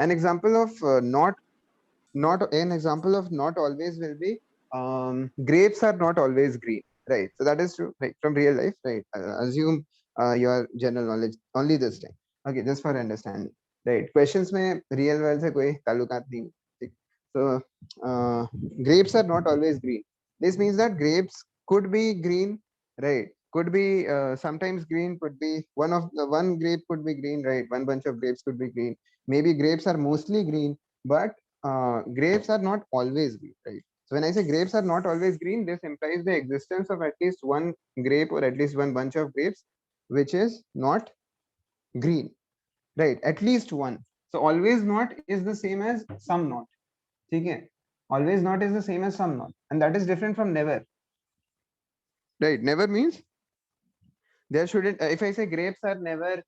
an example of not an example of not always will be grapes are not always green, right? So that is true, right, from real life, right? Assume your general knowledge only this time, okay, just for understanding, right? Questions में real world से कोई ताल्लुकात नहीं, ठीक? So grapes are not always green. This means that grapes could be green, right? Could be sometimes green, could be one grape could be green, right? One bunch of grapes could be green. Maybe grapes are mostly green, but grapes are not always green, right? So when I say grapes are not always green, this implies the existence of at least one grape or at least one bunch of grapes which is not green, right? At least one. So always not is the same as some not. Okay? Always not is the same as some not, and that is different from never, right? Never means there shouldn't. If I say grapes are never,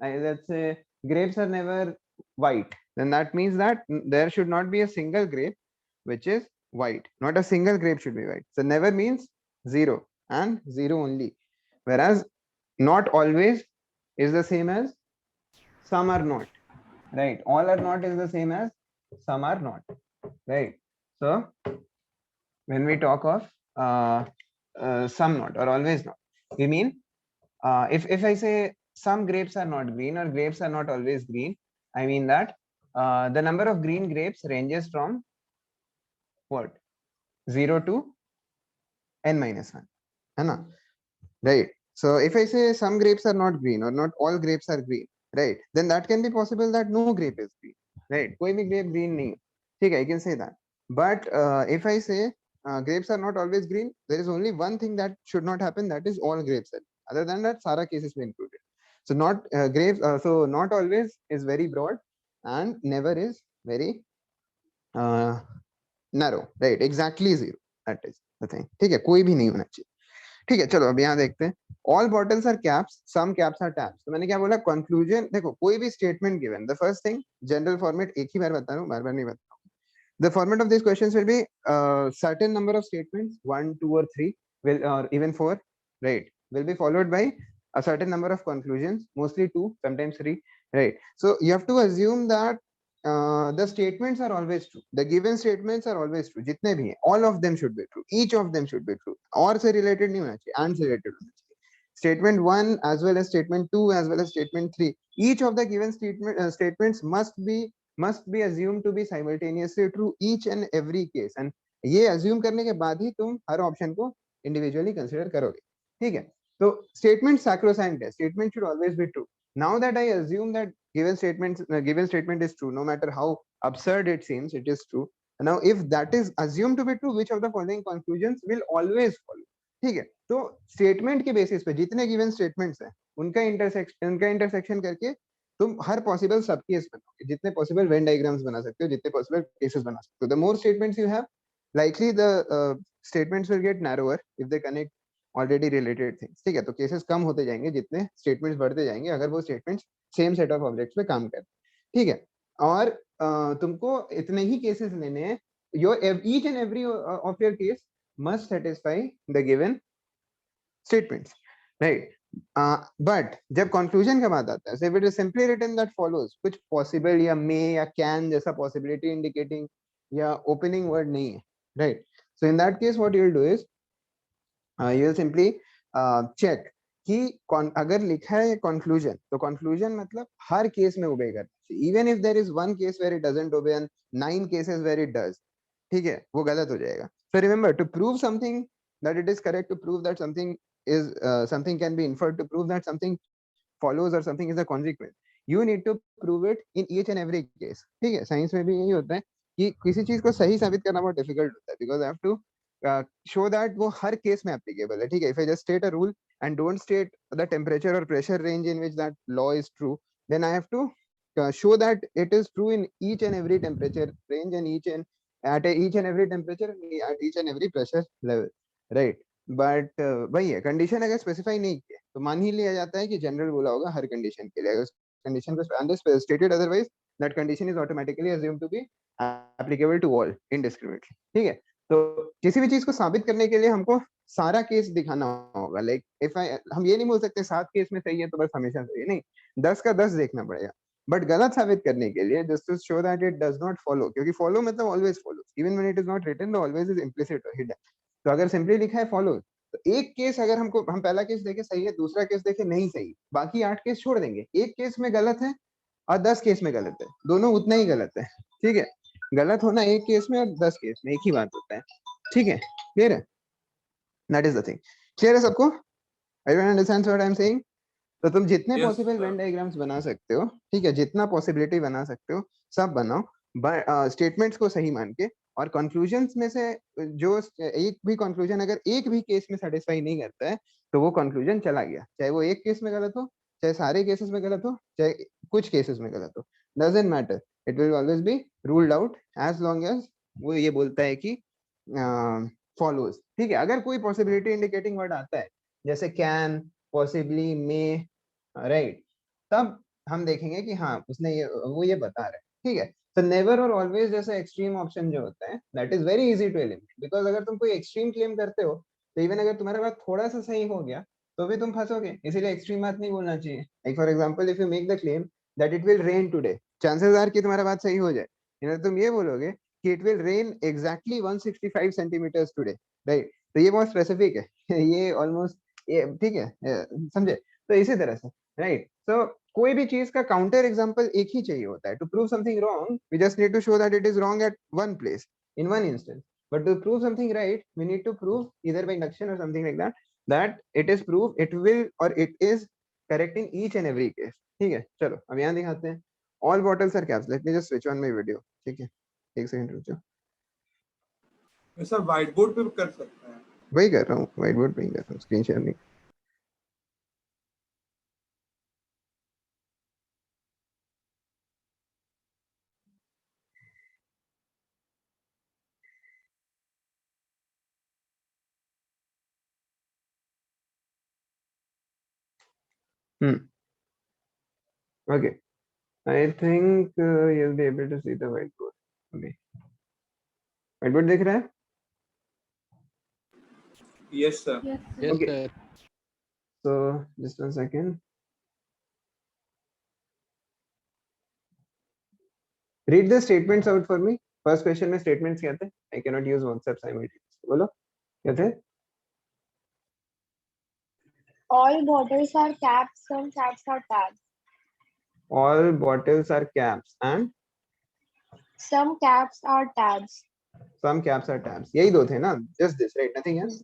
let's say grapes are never white, then that means that there should not be a single grape which is white. Not a single grape should be white. So never means zero and zero only. Whereas not always is the same as some are not. Right. All are not is the same as some are not. Right. So when we talk of some not or always not, we mean if I say some grapes are not green or grapes are not always green, I mean that the number of green grapes ranges from what? 0 to n minus 1. Hai, right? So if I say some grapes are not green or not all grapes are green, right? Then that can be possible that no grape is green, right? कोई भी grape green नहीं, ठीक है, I can say that. But if I say grapes are not always green, there is only one thing that should not happen, that is all grapes are. Other than that, सारा cases में included. So not grapes. So not always is very broad, and never is very narrow, right? Exactly zero. That is the thing. ठीक है, कोई भी नहीं होना चाहिए. ठीक है, चलो अब यहाँ देखते हैं. All bottles are caps, some caps are taps. तो मैंने क्या बोला, कंक्लूजन देखो, कोई भी statement given, the first thing general format, एक ही बार बता रहा हूँ, बार बार नहीं बता रहा हूँ. The format of these questions will be certain number of statements, 1, 2 or 3, will or even 4, right, will be followed by a certain number of conclusions, mostly 2, sometimes 3, right? So you have to assume that the statements are always true. The given statements are always true. जितने भी हैं, all of them should be true. Each of them should be true. और से related नहीं होना चाहिए, and से related होना चाहिए. Statement 1 as well as statement 2 as well as statement 3. Each of the given statements must be assumed to be simultaneously true each and every case. And ये assume करने के बाद ही तुम हर option को individually consider करोगे. ठीक है? तो statement sacrosanct है. Statement should always be true. Now that I assume that given statement is true, no matter how absurd it seems, it is true. Now, if that is assumed to be true, which of the following conclusions will always follow? ठीक है, तो statement के basis पे जितने given statements हैं उनका intersection करके तुम हर पॉसिबल सब केस बनाओगे, जितने पॉसिबल वेन डायग्राम्स बना सकते हो, जितने पॉसिबल केसेस बना सकते हो. The more statements you have, likely the statements will get narrower if they connect already related things. ठीक है, तो केसेस कम होते जाएंगे जितने स्टेटमेंट्स बढ़ते जाएंगे, अगर वो statements same set of objects पे काम करें. ठीक है, और तुमको इतने ही केसेस लेने हैं. each and every of your case must satisfy the given statements, right? But जब conclusion का बात आता है, so if it is simply written that follows, कुछ possible या may या can जैसा possibility indicating या opening word नहीं है, right? So in that case what you will do is you will simply check कि अगर लिखा है conclusion, तो conclusion मतलब हर केस में obey करना चाहिए. Even if there is one case where it doesn't obey and 9 cases where it does, ठीक है, वो गलत हो जाएगा. So remember, to prove something that it is correct, to prove that something is something can be inferred, to prove that something follows or something is a consequence, you need to prove it in each and every case. ठीक है, science में भी यही होता है कि किसी चीज को सही साबित करना बहुत डिफिकल्ट होता है, because I have to show that वो हर केस में applicable है. ठीक है, if I just state a rule and don't state the temperature or pressure range in which that law is true, then I have to show that it is true in each and every temperature range and at each and every temperature at each and every pressure level, right? But वही है, condition अगर specify नहीं किया तो मान ही लिया जाता है कि जनरल बोला होगा हर कंडीशन के लिए. अगर कंडीशन को stated otherwise, that condition is automatically assumed to be applicable to all indiscriminately. ठीक है, तो किसी भी चीज को साबित करने के लिए हमको सारा केस दिखाना होगा. लाइक इफ हम ये नहीं बोल सकते 7 केस में सही है तो बस हमेशा सही है, नहीं, 10 का 10 देखना पड़ेगा. बट गलत साबित करने के लिए just to show that it does not follow, क्योंकि फॉलो मतलब always follow, even when it is not written the always is implicit और हिडन। तो अगर सिंपली लिखा है फॉलो, तो एक केस अगर हम पहला केस देखे सही है, दूसरा केस देखे नहीं सही, बाकी 8 केस छोड़ देंगे। एक केस में गलत है और 10 केस में गलत है, दोनों उतना ही गलत है, ठीक है। गलत होना एक केस में और 10 केस में एक ही बात होता है, ठीक है। क्लियर है? That is the thing. Clear है सबको? Everyone understands what I am saying? तो तुम जितने Yes, possible sir. Venn diagrams बना सकते हो, ठीक है, जितना पॉसिबिलिटी बना सकते हो सब बनाओ, स्टेटमेंट्स को सही मान के। और कंक्लूजन्स में से जो एक भी कंक्लूजन अगर एक भी केस में सेटिस्फाई नहीं करता है, तो वो कंक्लूजन चला गया, चाहे वो एक केस में गलत हो, चाहे सारे केसेस में गलत हो, चाहे कुछ केसेस में गलत हो, doesn't matter, it will always be ruled out as long as वो ये बोलता है कि फॉलोज, ठीक है। अगर कोई पॉसिबिलिटी इंडिकेटिंग वर्ड आता है जैसे कैन, पॉसिबली, मे, राइट, तब हम देखेंगे कि हाँ उसने वो ये बता रहा है, ठीक है। तो नेवर और ऑलवेज जैसा एक्सट्रीम ऑप्शन जो होता है, that is very easy to eliminate, because अगर तुम कोई एक्सट्रीम क्लेम करते हो, तो इवन अगर तुम्हारा बात थोड़ा सा सही हो गया तो भी तुम फंसोगे, इसीलिए एक्सट्रीम बात नहीं बोलना चाहिए। Like for example, if you make the claim that it will rain today, chances are कि तुम्हारा बात सही हो जाए। तुम ये बोलोगे कि it will rain exactly 165 centimetres today, right, तो ये बहुत स्पेसिफिक है ये ऑलमोस्ट, ठीक है, समझे? तो इसी तरह से, राइट, तो कोई भी चीज का काउंटर एग्जांपल एक ही चाहिए होता है। To prove something wrong we just need to show that it is wrong at one place in one instance, but to prove something right we need to prove either by induction or something like that it is proof, it will or it is correct in each and every case, ठीक है। चलो अब यहाँ दिखाते हैं। all bottles are caps, let me just switch on my video, ठीक है, एक सेकंड रुक जाओ। ऐसा व्हाइट बोर्ड पे कर सकते हैं। वही कर रहा हूँ, व्हाइट बोर्ड पे ही कर रहा हूँ, स्क्रीन शेयर नहीं। Okay, I think you'll be able to see the whiteboard. Okay, whiteboard दिख रहा है? Yes, sir. Yes, sir. Yes, Okay. sir. So just 1 second. Read the statements out for me. First question में statements क्या थे? I cannot use WhatsApp simultaneously. बोलो क्या थे? All bottles are caps, some caps are tabs. All bottles are caps and Some caps are tabs. some caps are tabs. यही दो थे ना? Just this, right? Nothing else.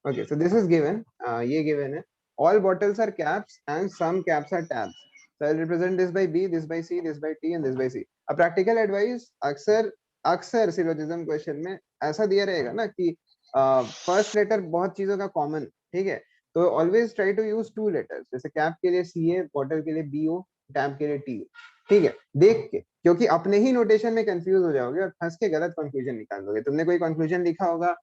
Okay, so this is given. ये given है. All bottles are caps and some caps are tabs. So I'll represent this by B, this by C, this by T, and this by C. A practical advice अक्सर syllogism question में ऐसा दिया रहेगा ना कि first letter बहुत चीजों का कॉमन, ठीक है, तो always try to use 2 letters, जैसे कैप के लिए CA, बॉटल के लिए BO, टैब के लिए TO, ठीक है, देख के, क्योंकि अपने ही नोटेशन में कंफ्यूज हो जाओगे और फंस के गलत कंक्लूजन निकाल दोगे। तुमने कोई कंक्लूजन लिखा होगा,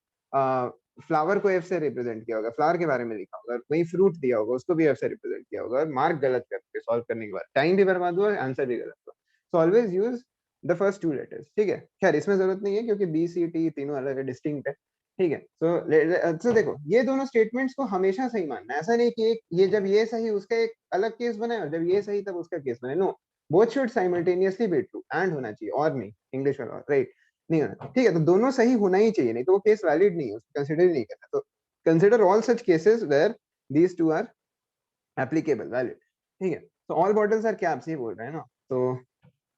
फ्लावर को F से रिप्रेजेंट किया होगा, फ्लावर के बारे में लिखा होगा, वही फ्रूट दिया होगा उसको भी F से रिप्रेजेंट किया होगा, और मार्क गलत करके सॉल्व करने के बाद टाइम भी बर्बाद हुआ, आंसर भी गलत हुआ। So always use the first 2 letters, ठीक है। खैर इसमें जरूरत नहीं है क्योंकि B C T तीनों अलग है, डिस्टिंक्ट है, ठीक है। सो देखो ये दोनों स्टेटमेंट्स को हमेशा सही मानना है, ऐसा नहीं कि एक ये जब ये सही उसका एक अलग केस बने और जब ये सही तब उसका केस बने, no, both should simultaneously be true, and होना चाहिए और नहीं, इंग्लिश में और, राइट, नहीं होना, ठीक है। तो दोनों सही होना ही चाहिए, नहीं तो वो केस वैलिड नहीं है, उसको कंसीडर ही नहीं करना। तो consider all such cases where these two are applicable, valid, ठीक है। तो ऑल बॉटल्स आर कैप्स ये बोल रहे हैं ना, तो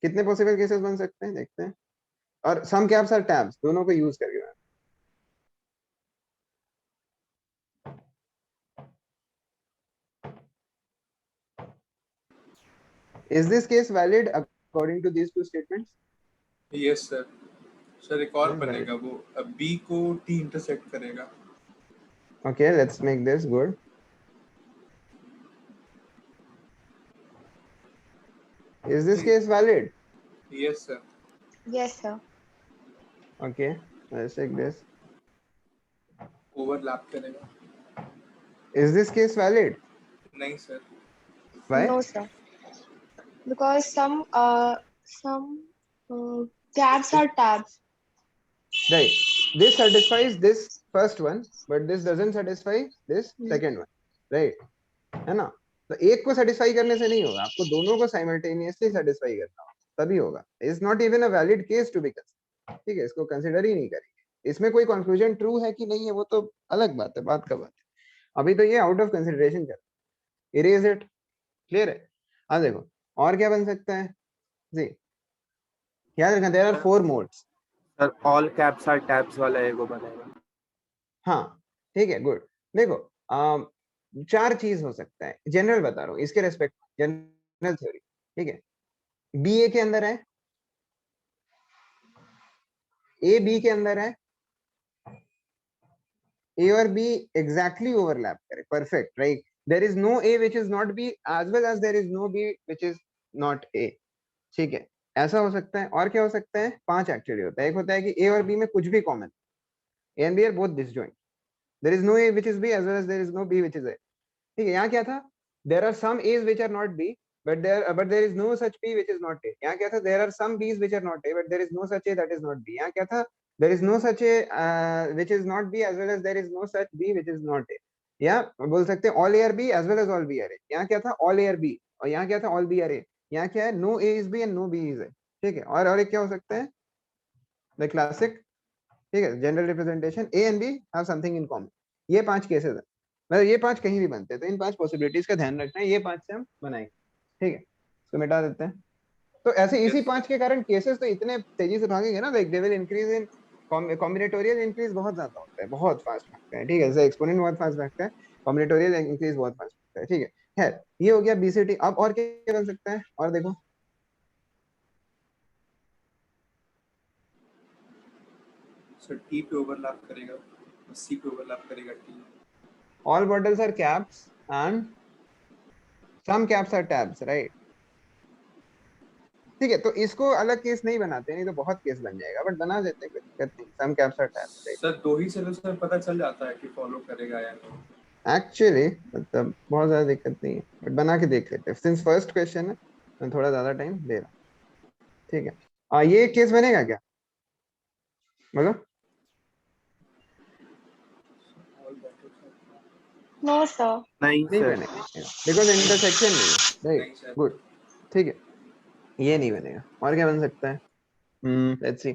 कितने पॉसिबल केसेस बन सकते हैं देखते हैं। और सम कैप्स आर टैब्स, दोनों को यूज करके। Is this case valid according to these 2 statements? Yes, sir. Sir एक और Yes, बनेगा, वो B को T इंटरसेक्ट करेगा। Okay, let's make this good. Is this case valid? Yes, sir. Yes, sir. Okay, let's take this. Overlap करेगा। Is this case valid? नहीं sir. Why? No, sir. Because some caps are tabs. Right. This satisfies this first one, but this doesn't satisfy this second one. Right? है ना? तो एक को satisfy करने से नहीं होगा, आपको दोनों को साइमल्टेनियसली सेटिस्फाई करना होगा तभी होगा। Is not even a valid case to be consider, ठीक है, इसको कंसिडर ही नहीं करेंगे। इसमें कोई कंक्लूजन ट्रू है कि नहीं है वो तो अलग बात है, बात का बात है। अभी तो ये आउट ऑफ कंसिडरेशन कर, इरेज इट, क्लियर है। अब देखो और क्या बन सकता है जी, याद रखना there are 4 modes. Sir all caps are tabs वाला एगो बनेगा। हाँ ठीक है, गुड। देखो 4 चीज हो सकता है, जनरल बता रहा हूँ इसके रेस्पेक्ट, जनरल थ्योरी, ठीक है। बी ए के अंदर है, ए बी के अंदर है, ए और बी एग्जैक्टली ओवरलैप करे, perfect, right. There is no A which is not B as well as there is no B which is not A, ठीक है। ऐसा हो सकता है। और क्या हो सकता है, 5 एक्चुअली होता है। एक होता है कि ए और बी में कुछ भी common, A and B are both disjoint, there is no A which is B as well as there is no B which is A, ठीक है। यहाँ क्या था, there are some A's which are not B but there is no such b which is not a। यहाँ क्या था, there are some b's which are not a but there is no such a that is not b। यहाँ क्या था, there is no such a which is not b as well as there is no such b which is not a। या बोल सकते हैं all a are b as well as all b are a। यहाँ क्या था, all a are b, और यहाँ क्या था, all b are a। यहाँ क्या है, no a is b and no b is a, ठीक है। और एक क्या हो सकता है, the classic, ठीक है, general representation a and b have something in common। ये 5 केसेस है, मतलब ये 5 कहीं भी बनते हैं, तो इन 5 पॉसिबिलिटीज का ध्यान रखना है, ये 5 से हम बनाएंगे, ठीक है। इसको मिटा देते हैं। तो ऐसे इसी 5 के कारण केसेस तो इतने तेजी से भागेंगे ना, like they will increase in combinatorial increase बहुत ज्यादा होता है, बहुत फास्ट भागता है, ठीक है। जैसे एक्सपोनेंट बहुत फास्ट भागता है, कॉम्बिनेटोरियल इंक्रीज बहुत फास्ट भागता है, ठीक है। खैर ये हो गया बीसीटी। अब और क्या बन सकता है, और देखो सर टी पे ओवरलैप करेगा, सी पे ओवरलैप करेगा T. all bottles are caps and some caps are tabs, right? ठीक है, तो इसको अलग केस नहीं बनाते, नहीं तो बहुत केस बन जाएगा, बट बना देते हैं, कोई दिक्कत नहीं। some caps are tabs, right? Sir दो ही सोल्यूशन पता चल जाता है कि फॉलो करेगा या नहीं। एक्चुअली मतलब बहुत ज्यादा दिक्कत नहीं है, बट बना के देख लेते हैं। सिंस फर्स्ट क्वेश्चन है मैं थोड़ा ज्यादा टाइम दे रहा हूँ, ठीक है। ये केस बनेगा क्या, बोलो। No, sir. नहीं नहीं सर। बनेगा बिकॉज इंटरसेक्शन नहीं है, नहीं राइट, सर। गुड, ठीक है, ये नहीं बनेगा। और क्या बन सकता है, let's see,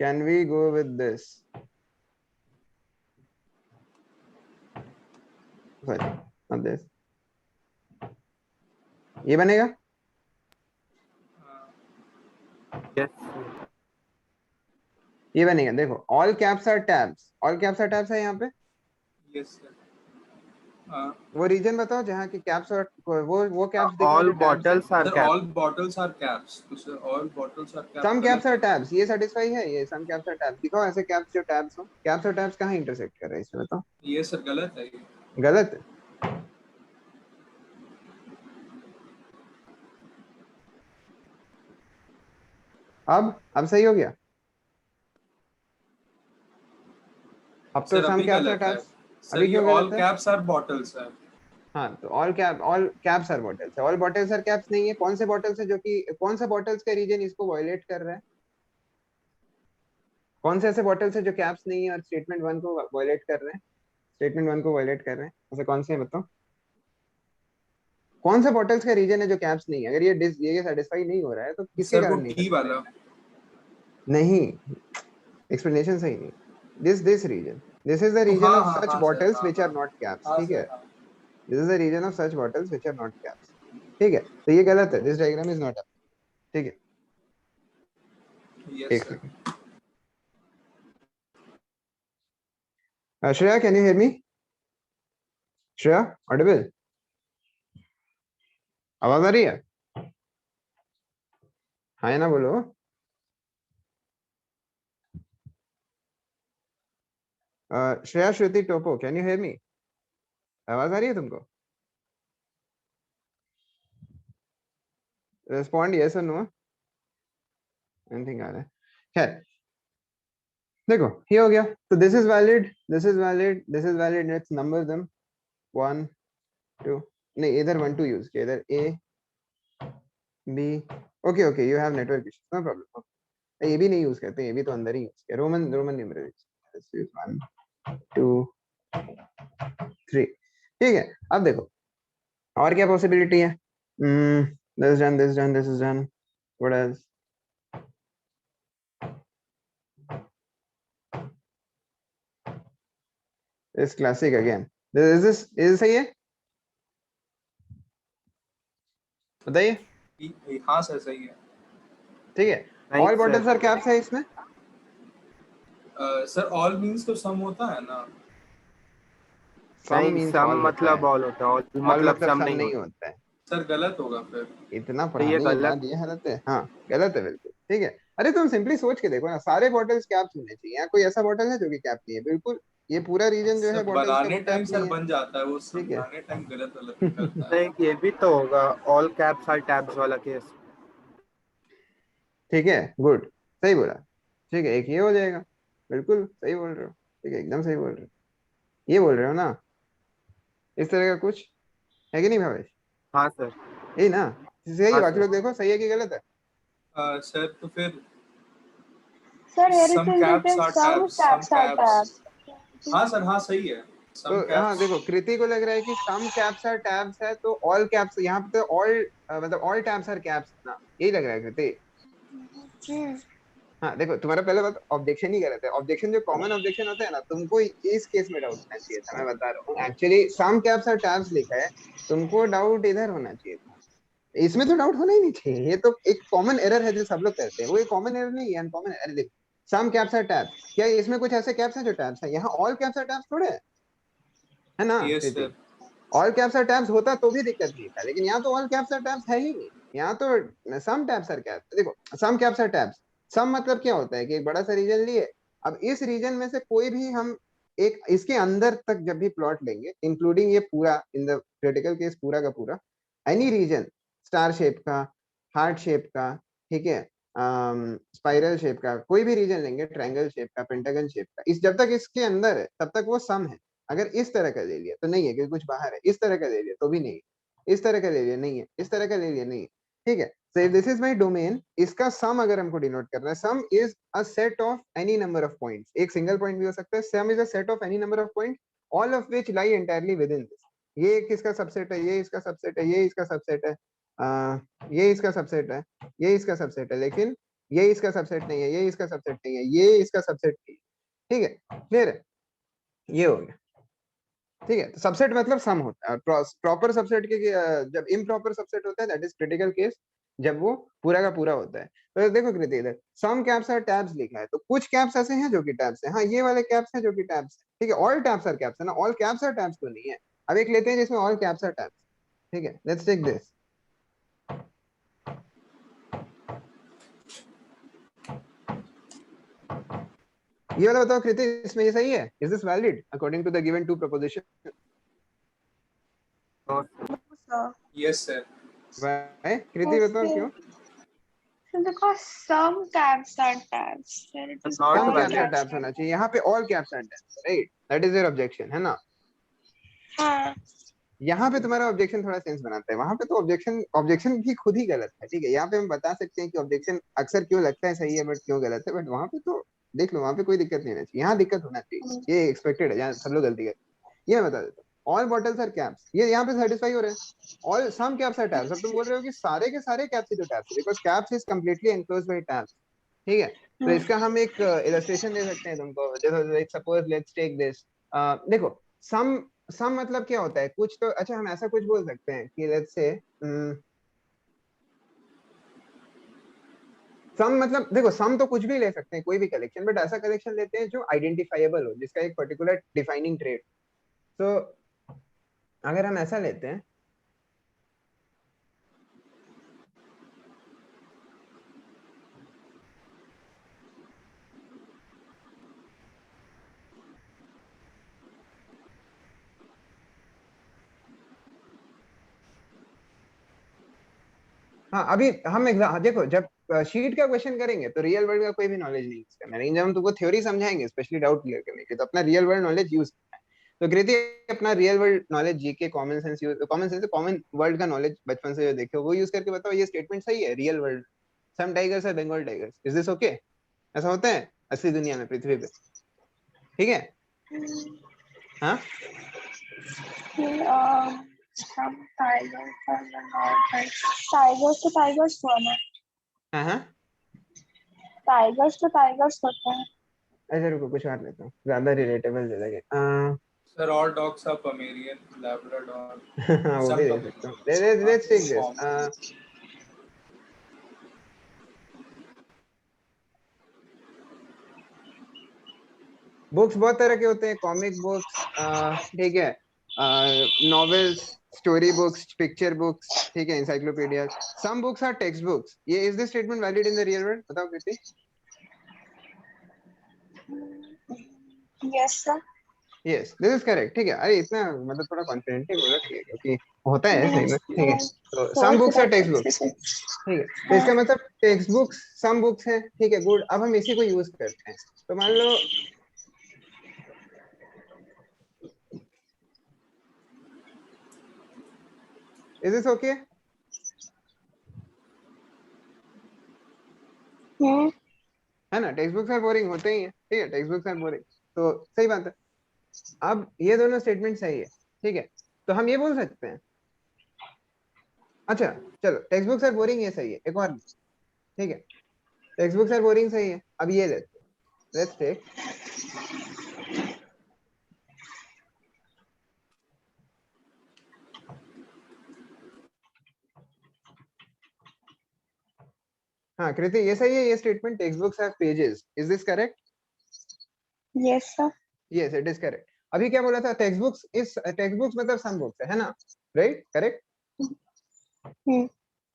can we go with this, sorry not this, ये बनेगा। यस ये बनेगा, देखो all caps are tabs, all caps are tabs है यहाँ पे। Yes sir. वो रीजन बताओ जहाँ की कैप्स और वो कैप्स दिख रहे ऑल जो टैब्स है। Bottles are sir caps. All bottles are caps, तो sir all bottles are caps some caps are tabs, ये सेटिस्फाई है, ये सम कैप्स आर टैब्स दिखाओ, ऐसे कैप्स जो टैब्स हो। कैप्स और टैब्स कहाँ इंटरसेक्ट कर रहे हैं इसमें बताओ, ये सर गलत है ये। गलत है। अब सही हो गया, अब तो सर सम अभी कैप्स और गलत है टैब्स, सर, अभी ये क्यों ऑल गलत है। कैप्स आर बॉटल्स है। हाँ तो ऑल कैप्स आर बॉटल्स है, ऑल बॉटल्स आर कैप्स नहीं है। कौन से बॉटल्स है जो कि, कौन सा बॉटल्स का रीजन इसको वायलेट कर रहा है, कौन से ऐसे बॉटल्स है जो कैप्स नहीं है और स्टेटमेंट 1 को वायलेट कर रहे हैं, स्टेटमेंट 1 को वायलेट कर रहे हैं, ऐसे कौन से है बताओ। कौन सा बॉटल्स का रीजन है जो कैप्स नहीं है, अगर ये सेटिस्फाई नहीं हो रहा है तो किसके सर वो कारण नहीं टी satisfy? वाला। नहीं, एक्सप्लेनेशन सही नहीं। This reason, this is the तो रीजन हाँ ऑफ हाँ सच हाँ सर, बॉटल्स हाँ व्हिच आर हाँ नॉट कैप्स, हाँ ठीक है। सर, हाँ। This is the reason of such bottles which are not caps, ठीक है। तो ये गलत है, दिस डायग्राम इज नॉट, ठीक है। यस एक sir. Second, Shreya can you hear me, Shreya Audible, आवाज आ रही है, हाँ ना बोलो। श्रेया श्रुति टोपो कैन यू हियर मी, आवाज आ रही है तुमको, रिस्पॉन्ड यस और नो, एनीथिंग आ रहा है। खैर देखो ये हो गया, तो this is valid, this is valid, this is valid, let's number them 1 2, नहीं इधर 1 2 यूज किया, इधर A B, okay okay, you have network issues, no problem. ये भी नहीं यूज करते, ये भी तो अंदर ही यूज किया, Roman Roman numerals, this is 1 2 3, ठीक है। अब देखो और क्या पॉसिबिलिटी है? This done, this done, this is done, what else? This classic again, this is सही है, बताइए। हाँ सर सही है। ठीक है, नहीं all bottles are sir, caps है इसमें। सर ऑल मीन्स तो सम होता है ना। सम नहीं मींस सम ऑल होता मतलब है, ऑल होता है, ऑल ऑल मतलब मतलब सम सम नहीं नहीं होता। होता है। सर गलत होगा फिर। इतना तो ये पढ़ाने के गलत। बाद ये गलत है? हाँ गलत है बिल्कुल। ठीक है, अरे तुम सिंपली सोच के देखो ना, सारे बॉटल्स कैप्स होने चाहिए, यहाँ कोई ऐसा बॉटल है जो कि कैप नहीं है? बिल्कुल, ये पूरा रीजन जो है सर बॉटल्स का बनाने वो टाइम कैप सर नहीं है। बन जाता है, वो ठीक है। समझाने टाइम गलत गलत निकलता है। नहीं ये भी तो होगा, ऑल कैप्स आर टैब्स वाला केस। ठीक है, गुड, सही बोला। ठीक है, एक ये हो जाएगा, बिल्कुल सही बोल रहे हो। ठीक है, एकदम सही बोल रहे हो, ये बोल रहे हो ना, इस तरह का कुछ है कि नहीं भावेश? हाँ सर। यही ना? सही है, हाँ बाकी सर। लोग देखो सही है कि गलत है? सर तो फिर Sir, here it some is caps written are some tabs, some caps are caps. tabs. हाँ सर हाँ सही है। तो some हाँ caps. देखो, कृति को लग रहा है कि सम कैप्स आर टैब्स है, तो ऑल कैप्स यहाँ पे तो ऑल मतलब ऑल टैब्स आर कैप्स ना, यही लग रहा है कृति। Hmm. हाँ देखो, तुम्हारा पहले बात ऑब्जेक्शन ही गलत है। ऑब्जेक्शन जो कॉमन ऑब्जेक्शन होता है ना, तुमको इस केस में डाउट होना चाहिए था, मैं बता रहा हूँ। Actually some caps are tabs लिखा है, तुमको डाउट इधर होना चाहिए था, इसमें तो डाउट होना ही नहीं चाहिए। ये तो एक कॉमन एरर है जो सब लोग करते हैं, वो एक कॉमन एरर नहीं है, अनकॉमन एरर। देखो, सम कैप्स आर टैब्स, क्या इसमें कुछ ऐसे कैप्स हैं जो टैब्स हैं? यहाँ ऑल कैप्स आर टैब्स थोड़े है ना Yes Kriti? sir. All caps are tabs होता तो भी दिक्कत नहीं था, लेकिन यहाँ तो ऑल कैप्स आर टैब्स है ही नहीं। यहाँ तो सम टैब्स आर कैप्स। देखो, some caps are tabs, some मतलब क्या होता है कि एक बड़ा सा रीजन लिए, अब इस रीजन में से कोई भी हम एक इसके अंदर तक जब भी प्लॉट लेंगे, इंक्लूडिंग ये पूरा, इन द क्रिटिकल केस पूरा का पूरा, एनी रीजन, स्टार शेप का, हार्ट शेप का, ठीक है, स्पाइरल शेप का, कोई भी रीजन लेंगे, ट्रायंगल शेप का, पेंटागन शेप का, इस जब तक इसके अंदर है तब तक वो सम है। अगर इस तरह का ले लिया तो नहीं है, क्योंकि कुछ बाहर है। इस तरह का ले लिया तो भी नहीं है, इस तरह का ले लिया नहीं है, इस तरह का ले लिया नहीं है। ठीक है, so if this is my domain, इसका सम अगर हमको डिनोट करना है, सम is a set of any number of points, एक सिंगल पॉइंट भी हो सकता है। सम is a set of any number of point, all of which lie entirely with in this. ये किसका सबसेट है? ये इसका सबसेट है, ये इसका सबसेट है, ये इसका सबसेट है, ये इसका सबसेट है, लेकिन ये इसका सबसेट नहीं है, ये इसका सबसेट नहीं है, ये इसका सबसेट नहीं है। ठीक है, क्लियर है? ये हो गया। ठीक है, तो सबसेट मतलब सम होता है। प्रॉपर सबसेट के जब इम्प्रॉपर सबसेट होता है, दैट इज क्रिटिकल केस, जब वो पूरा का पूरा होता है। तो देखो कृति, इधर सम कैप्स आर टैब्स लिखा है, तो कुछ कैप्स ऐसे हैं जो कि टैब्स हैं। हाँ, ये वाले कैप्स हैं जो कि टैब्स हैं। ठीक है, ऑल टैब्स आर कैप्स है ना, ऑल कैप्स आर टैब्स तो नहीं है। अब एक लेते हैं जिसमें ऑल कैप्स आर टैब्स। ठीक है, लेट्स टेक दिस। ये वाला बताओ कृति, इसमें ये सही है? Is this valid according to the given to proposition? तो So, Yes sir. Why Kriti, बताओ क्यों? because some caps are tabs. Here it is not some all caps are valid. caps tabs are होना tabs. चाहिए, यहाँ पे all caps are tabs, right? That is your objection, है ना? हाँ. यहाँ पे तुम्हारा ऑब्जेक्शन थोड़ा सेंस बनाता है, वहां पे तो ऑब्जेक्शन ऑब्जेक्शन भी खुद ही गलत है। ठीक है, यहाँ पे हम बता सकते हैं कि ऑब्जेक्शन अक्सर क्यों लगता है सही है बट क्यों गलत है, बट वहां पे तो देख लो, वहां पे कोई दिक्कत नहीं होना चाहिए, यहाँ दिक्कत होना चाहिए, ये एक्सपेक्टेड है, जहाँ सब लोग गलती करते हैं। ये मैं बता देता हूँ, ऑल बॉटल्स आर कैप्स, ये यहाँ पे सेटिस्फाई हो रहे हैं। All some caps are tabs, अब तुम बोल रहे हो कि सारे के सारे कैप्स ही तो टैब्स है, because caps is completely enclosed bye tabs. ठीक है, तो इसका हम एक इलस्ट्रेशन दे सकते हैं तुमको। देखो, सपोज लेट्स टेक दिस। देखो, सम सम मतलब क्या होता है? कुछ तो, अच्छा हम ऐसा कुछ बोल सकते हैं कि लेट्स से सम मतलब, देखो सम तो कुछ भी ले सकते हैं, कोई भी कलेक्शन, बट ऐसा कलेक्शन लेते हैं जो आइडेंटिफाइबल हो, जिसका एक पर्टिकुलर डिफाइनिंग ट्रेट। तो अगर हम ऐसा लेते हैं, हाँ अभी हम एग्जाम देखो, जब शीट का क्वेश्चन करेंगे तो रियल वर्ल्ड का कोई भी नॉलेज नहीं यूज करना है, लेकिन जब हम तुमको थ्योरी समझाएंगे, स्पेशली डाउट क्लियर करने के लिए, तो अपना रियल वर्ल्ड नॉलेज यूज करना है। तो कृति, अपना real world knowledge, GK, common sense use, common sense common world का नॉलेज बचपन से जो देखे हो वो यूज करके बताओ ये स्टेटमेंट सही है? Real world, some tigers are Bengal tigers, is this okay? ऐसा होता है असली दुनिया में, पृथ्वी पे? ठीक है, हाँ? some tigers are the north. Tigers तो tigers हुआ ना. हाँ Tigers तो tigers होता है. ऐसे रुको कुछ और लेता हूँ ज्यादा रिलेटेबल दे लगे Sir, all dogs are Pomeranian, Labrador. हाँ वो भी Some दे dogs सकता हूँ let's take this form. Books बहुत तरह के होते हैं कॉमिक बुक्स ठीक है novels story books picture books ठीक है encyclopedia some books are text books ये is this statement valid in the real world बताओ कृति Yes sir. yes this is correct ठीक है अरे इतना मतलब थोड़ा कॉन्फिडेंटली बोलो ठीक है क्योंकि होता है सही में ठीक है तो some books are text books ठीक है तो इसका मतलब टेक्स्ट बुक्स सम बुक्स हैं ठीक है गुड अब हम इसी को यूज करते हैं तो मान लो इज दिस ओके है ना टेक्स्ट बुक्स आर बोरिंग होते ही है ठीक है टेक्स्ट बुक्स आर बोरिंग तो सही बात है अब ये दोनों स्टेटमेंट सही है ठीक है तो हम ये बोल सकते हैं अच्छा चलो टेक्स्ट बुक्स आर बोरिंग ये सही है एक और ठीक है टेक्स्ट बुक्स आर बोरिंग सही है अब ये लेट्स टेक हाँ कृति ये सही है ये statement text books have pages is this correct Yes sir. Yes it is correct अभी क्या बोला था टेक्स्ट बुक्स मतलब सम बुक्स है ना right correct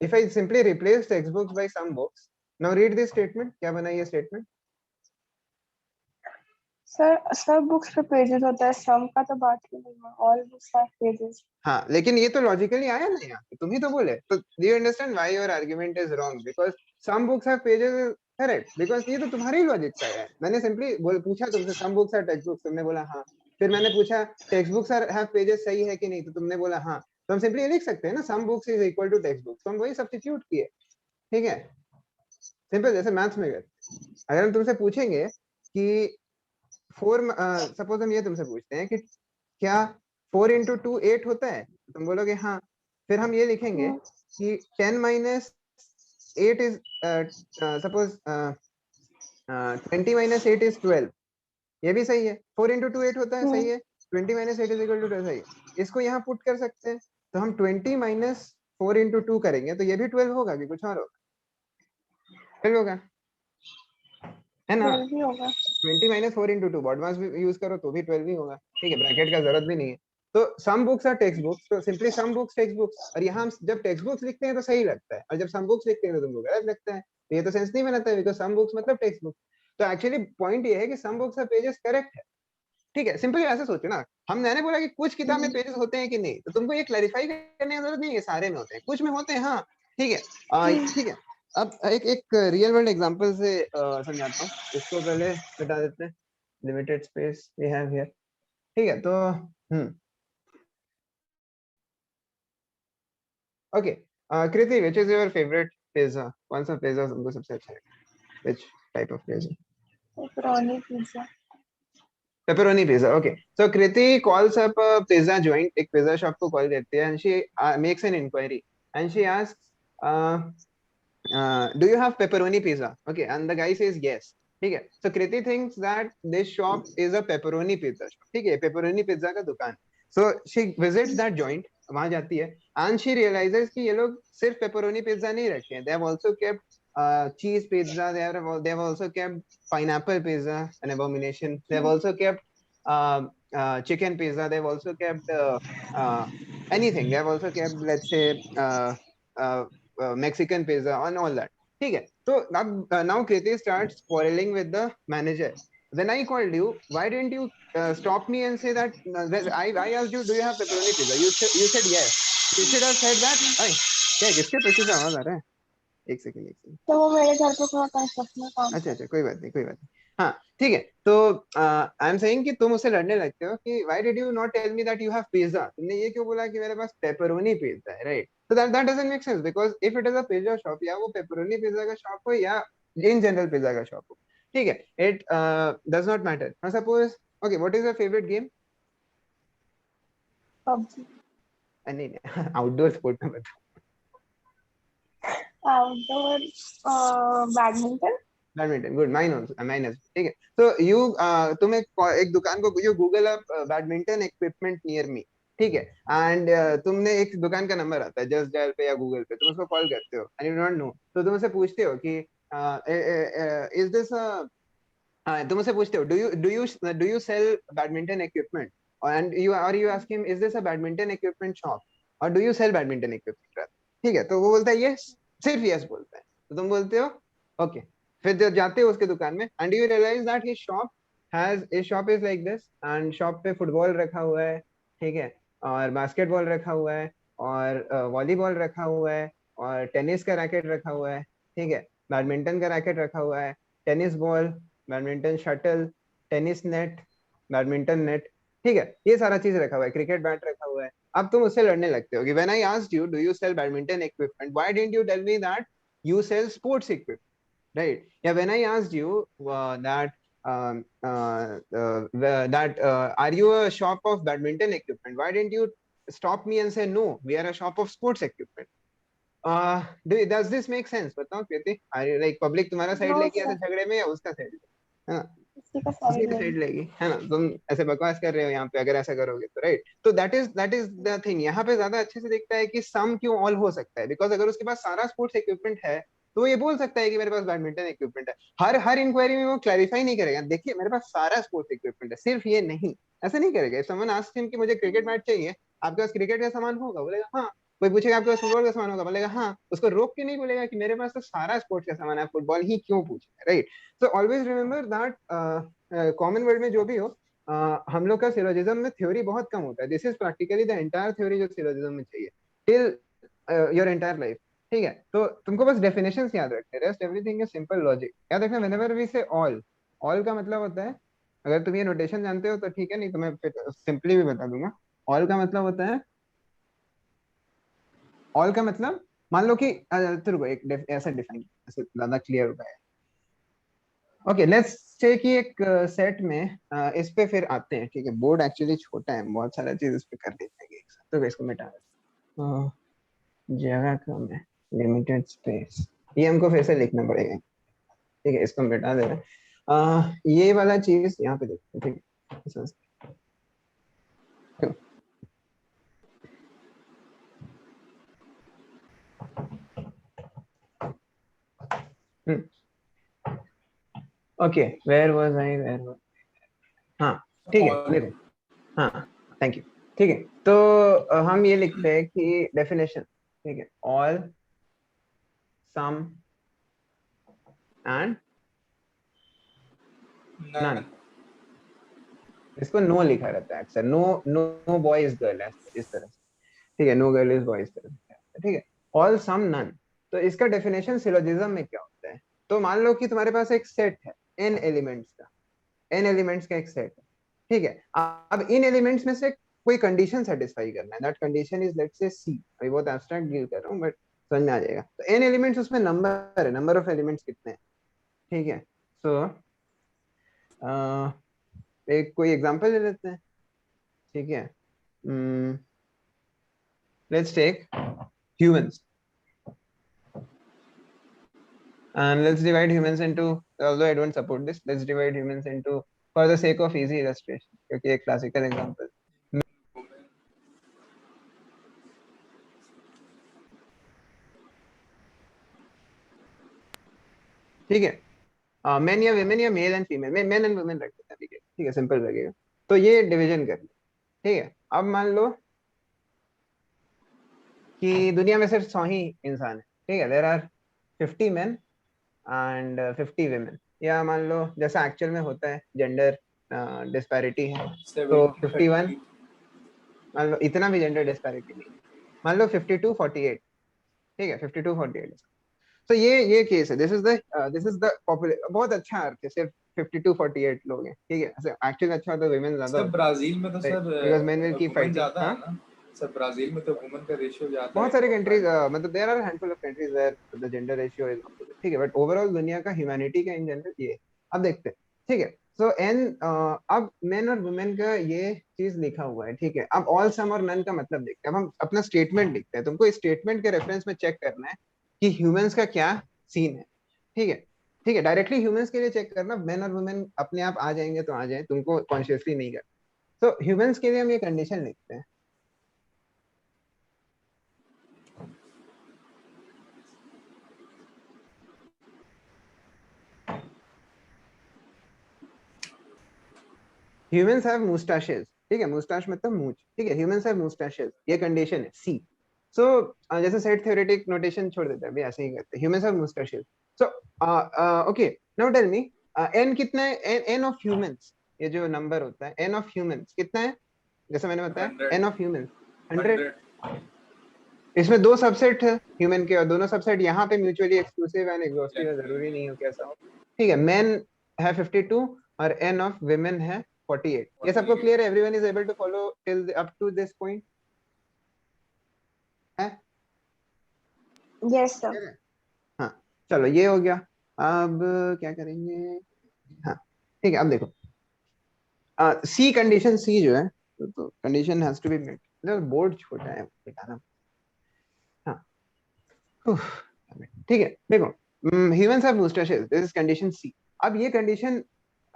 if I simply replace textbooks by some books now read this statement क्या बना ये statement Sir, सब books पे pages होता है, some का तो बात ही नहीं है. All books have pages. हाँ लेकिन ये तो लॉजिकली आया ना यहाँ तुम ही तो बोले तो do you understand why your argument is wrong because some books have pages is correct because ये तो तुम्हारी लॉजिक से आया है मैंने सिंपली पूछा तुमसे some books are textbooks तुमने बोला हाँ फिर मैंने पूछा textbooks are have pages सही है कि नहीं तो तुमने बोला हाँ तो हम सिंपली ये लिख सकते हैं ना some books is equal to textbooks तो हम वही सब्स्टिट्यूट किए ठीक है सिंपल जैसे मैथ्स में अगर हम तुमसे पूछेंगे कि 4 सपोज हम ये तुमसे पूछते हैं कि क्या 4 into 2 8 होता है तुम बोलोगे हाँ फिर हम ये लिखेंगे कि 10 minus 8 is suppose 20 minus 8 is 12 ये भी सही है 4 into 2 8 होता है सही है 20 minus 8 is equal to 12 सही है इसको यहाँ पुट कर सकते हैं तो हम 20 minus 4 into 2 करेंगे तो ये भी 12 होगा कि कुछ और होगा 12 होगा है ना 12 भी होगा. 20 minus 4 into 2 बॉड मास भी यूज करो तो भी 12 ही होगा ठीक है ब्रैकेट का जरूरत भी नहीं है तो some books are text books तो simply some books text books और यहाँ हम जब टेक्स्ट बुक्स लिखते हैं तो सही लगता है और जब सम बुक्स लिखते हैं तो तुमको गलत लगता है तो ये तो सेंस नहीं बनाता है बिकॉज सम बुक्स मतलब टेक्स्ट बुक्स तो एक्चुअली पॉइंट ये है कि some books are pages correct है ठीक है सिंपली ऐसे सोचो ना हम मैंने बोला कि कुछ किताब में पेजेस होते हैं कि नहीं तो तुमको ये क्लैरिफाई करने की जरूरत नहीं है सारे में होते हैं कुछ में होते हैं हाँ ठीक है ठीक है अब एक रियल वर्ल्ड एग्जांपल से समझाता हूँ इसको पहले बता देते हैं limited space we have here ठीक है तो okay Kriti which is your favourite pizza कौन सा पिज्जा तुमको सबसे अच्छा लगता है which type of pizza Pepperoni pizza. Pepperoni pizza. Okay. So Kriti calls up a pizza joint. एक pizza shop को call करती है and she makes an inquiry and she asks, do you have pepperoni pizza? Okay. And the guy says yes. ठीक है. So Kriti thinks that this shop is a pepperoni pizza shop. ठीक है. Pepperoni pizza का दुकान. So she visits that joint. वहां जाती है and she realizes कि ये लोग सिर्फ pepperoni pizza नहीं रखे हैं. They have also kept cheese pizza. They have also kept pineapple pizza, an abomination. They have also kept chicken pizza. They've also kept anything. They have also kept, let's say, Mexican pizza and all that. ठीक है. So now Kriti starts quarreling with the manager. When I called you, why didn't you stop me and say that? I asked you, do you have pepperoni pizza? You said yes. You should have said that. Ay, क्या किसके पीछे से आवाज आ रहा है? एक second तो वो मेरे घर पे थोड़ा कंस्ट्रक्शन में काम. अच्छा कोई बात नहीं हाँ ठीक है तो आई एम सेइंग कि तुम उससे लड़ने लगते हो कि why did you not tell me that you have pizza तुमने ये क्यों बोला कि मेरे पास पेपरोनी पिज्जा है राइट तो that doesn't make sense because if it is a pizza shop या वो पेपरोनी पिज्जा का शॉप हो या इन जनरल पिज्जा का शॉप हो ठीक है it does not matter now suppose okay what is your favourite game PUBG. नहीं आउटडोर स्पोर्ट में बताओ। Outdoor badminton. Badminton, good, mine is ठीक है। तो तुम एक दुकान को you Google up badminton equipment near me, ठीक है, एंड तुमने एक दुकान का नंबर आता है जस्ट डायल पे या गूगल पे, तुम उसको कॉल करते हो एंड यू डोंट नो, तो तुम उससे पूछते हो कि इज दिस तुम उससे पूछते हो do you sell badminton equipment, and you ask him is this a badminton equipment shop और do you sell badminton equipment, ठीक है, तो वो बोलता है यस, सिर्फ यस बोलता है, तो तुम बोलते हो ओके, फिर जब जाते हो उसके दुकान में and you realise that his shop is like this, and shop पे फुटबॉल रखा हुआ है, ठीक है, और बास्केटबॉल रखा हुआ है, और वॉलीबॉल रखा हुआ है, और टेनिस का रैकेट रखा हुआ है, ठीक है, बैडमिंटन का रैकेट रखा हुआ है, tennis ball, badminton shuttle, tennis net, badminton net, ठीक है, ये सारा चीज रखा हुआ है, क्रिकेट बैट रखा हुआ है। अब तुम उससे लड़ने लगते हो कि when I asked you do you sell badminton equipment, why didn't you tell me that you sell sports equipment, right? Yeah, when I asked you are you a shop of badminton equipment, why didn't you stop me and say no, we are a shop of sports equipment? Does this make sense? बताओ कृति, are you like public तुम्हारा side No, लेगी ऐसे sir. झगड़े में या उसका side, है ना? किसी का उसी साइड की नहीं। साइड लेगी, है ना? तुम ऐसे बकवास कर रहे हो यहाँ पे अगर ऐसा करोगे तो, राइट? तो दैट इज द थिंग, यहाँ पे ज्यादा अच्छे से दिखता है कि सम क्यों ऑल हो सकता है, बिकॉज अगर उसके पास सारा स्पोर्ट्स इक्विपमेंट है तो वो ये बोल सकता है कि मेरे पास बैडमिंटन इक्विपमेंट है। हर इंक्वायरी में वो क्लैरिफाई नहीं करेगा, देखिए मेरे पास सारा स्पोर्ट्स इक्विपमेंट है, सिर्फ ये नहीं, ऐसा नहीं करेगा। समवन आस्क्स हिम कि मुझे क्रिकेट मैच चाहिए, आपके पास क्रिकेट का सामान होगा, बोलेगा हाँ। कोई पूछेगा आपके पास फुटबॉल का सामान होगा, बोलेगा हाँ। उसको रोक के नहीं बोलेगा कि मेरे पास तो सारा स्पोर्ट्स का सामान है, फुटबॉल ही क्यों पूछे, right? So always remember that common word में जो भी हो, हम लोग का सिलोजिज्म में थ्योरी बहुत कम होता है। This is practically the entire theory जो सिलोजिज्म में चाहिए टिल योर एंटायर लाइफ, ठीक है? तो तुमको बस डेफिनेशंस याद रखने, rest everything is simple logic. याद रखना व्हेनेवर वी से ऑल का मतलब होता है, अगर तुम ये नोटेशन जानते हो तो ठीक है, नहीं तो मैं फिर सिंपली भी बता दूंगा। ऑल का मतलब होता है, ऑल का मतलब मान लो कि रुको एक ऐसा डिफाइन, ऐसे ज्यादा क्लियर होगा। ओके, लेट्स से कि एक सेट में इस पे फिर आते हैं, ठीक है? बोर्ड एक्चुअली छोटा है, बहुत सारा चीज इस पे कर देते हैं एक साथ, तो इसको मिटा देते हैं। जगह कम है, लिमिटेड स्पेस, ये हमको फिर से लिखना पड़ेगा, ठीक है? इसको मिटा दे रहे हैं। ये वाला चीज यहाँ पे देखते हैं, ठीक है? ओके, वेयर वाज आई, हाँ ठीक है, देखो, हाँ थैंक यू, ठीक है। तो हम ये लिखते हैं कि डेफिनेशन, ठीक है, ऑल सम एंड नन। इसको नो लिखा रहता है अक्सर, नो बॉय इज गर्ल, इस तरह से, ठीक है? नो गर्ल इज बॉय, इस तरह से, ठीक है? ऑल सम नन, तो इसका डेफिनेशन सिलोजिज्म में क्या होता है? तो मान लो कि तुम्हारे पास एक सेट है n एलिमेंट्स का, n एलिमेंट्स का एक सेट है, ठीक है? अब इन एलिमेंट्स में से कोई कंडीशन सेटिस्फाई करना है, that condition is let's say c। अभी बहुत एब्स्ट्रैक्ट डील कर रहा हूँ बट समझ में आ जाएगा। तो n एलिमेंट्स, उसमें नंबर है, नंबर ऑफ एलिमेंट्स कितने हैं, ठीक है? सो एक कोई एग्जांपल ले लेते हैं, ठीक है? Let's take humans and let's divide humans into, although I don't support this, let's divide humans into, for the sake of easy illustration, क्योंकि एक classical example, ठीक है? मेन या women या male and female, main and women रख देते हैं, ठीक है? सिंपल लगेगा। तो ये डिवीजन कर ले, ठीक है? अब मान लो कि दुनिया में सिर्फ 100 ही इंसान है, ठीक है? There are 50 men and 50 women, या मान लो जैसा एक्चुअल में होता है, जेंडर डिस्पैरिटी है, तो 51, मान लो इतना भी जेंडर डिस्पैरिटी नहीं, मान लो 52-48, ठीक है? 52-48। तो ये केस है, दिस इज द पॉपुलर, बहुत अच्छा अर्थ है, सिर्फ 52-48 लोग हैं, ठीक है? ऐसे एक्चुअली अच्छा होता है वुमेन ज्यादा सर ब्राजील में तो sir because men will keep women fighting. ज्यादा है ना सर, ब्राजील में तो वुमेन का रेशियो ज्यादा है। बहुत सारे कंट्रीज, मतलब there are handful of countries where the gender ratio is opposite, ठीक है? बट ओवरऑल दुनिया का ह्यूमैनिटी का इन जनरल ये। अब देखते हैं, ठीक है। सो एन, अब मेन और वुमेन का ये चीज लिखा हुआ है, ठीक है। अब ऑल, सम और नन का मतलब देखते हैं। अब हम अपना स्टेटमेंट लिखते हैं, तुमको इस स्टेटमेंट के रेफरेंस में चेक करना है कि ह्यूमंस का क्या सीन है, ठीक है। ठीक है, डायरेक्टली ह्यूमंस के लिए चेक करना, मेन और वुमेन अपने आप आ जाएंगे तो आ जाए, तुमको कॉन्शियसली नहीं करना। तो ह्यूमंस के लिए हम ये कंडीशन लिखते हैं, ह्यूमंस हैव मुस्टैशेस, ठीक है। मुस्टैश मतलब मूंछ, ठीक है। ह्यूमंस हैव मुस्टैशेस, ये कंडीशन है सी। सो जैसे सेट थ्योरेटिक नोटेशन छोड़ देते हैं, अभी ऐसे ही करते हैं। Humans have moustaches. So okay, now tell me, N कितना है? एन ऑफ ह्यूमंस, ये जो नंबर होता है एन ऑफ ह्यूमंस कितना है? जैसे मैंने बताया 100 एन ऑफ ह्यूमंस 100। 100 इसमें दो सबसेट है ह्यूमन के, और दोनों सबसेट यहाँ पे म्यूचुअली एक्सक्लूसिव एंड एग्जॉस्टिव है, exactly. जरूरी नहीं हो कि ऐसा हो, ठीक है। मेन है 52 और एन ऑफ वुमेन है 48। ये सबको 48. क्लियर है? Everyone is able to follow till up to this point है? Yes, sir. Clear है? हाँ, चलो ये हो गया। अब क्या करेंगे? हाँ, ठीक है। अब देखो, सी कंडीशन सी जो है, तो condition has to be met. Board छोटा है बेटा। हाँ, उफ, ठीक है। देखो, humans have moustaches, this is condition C. अब ये कंडीशन,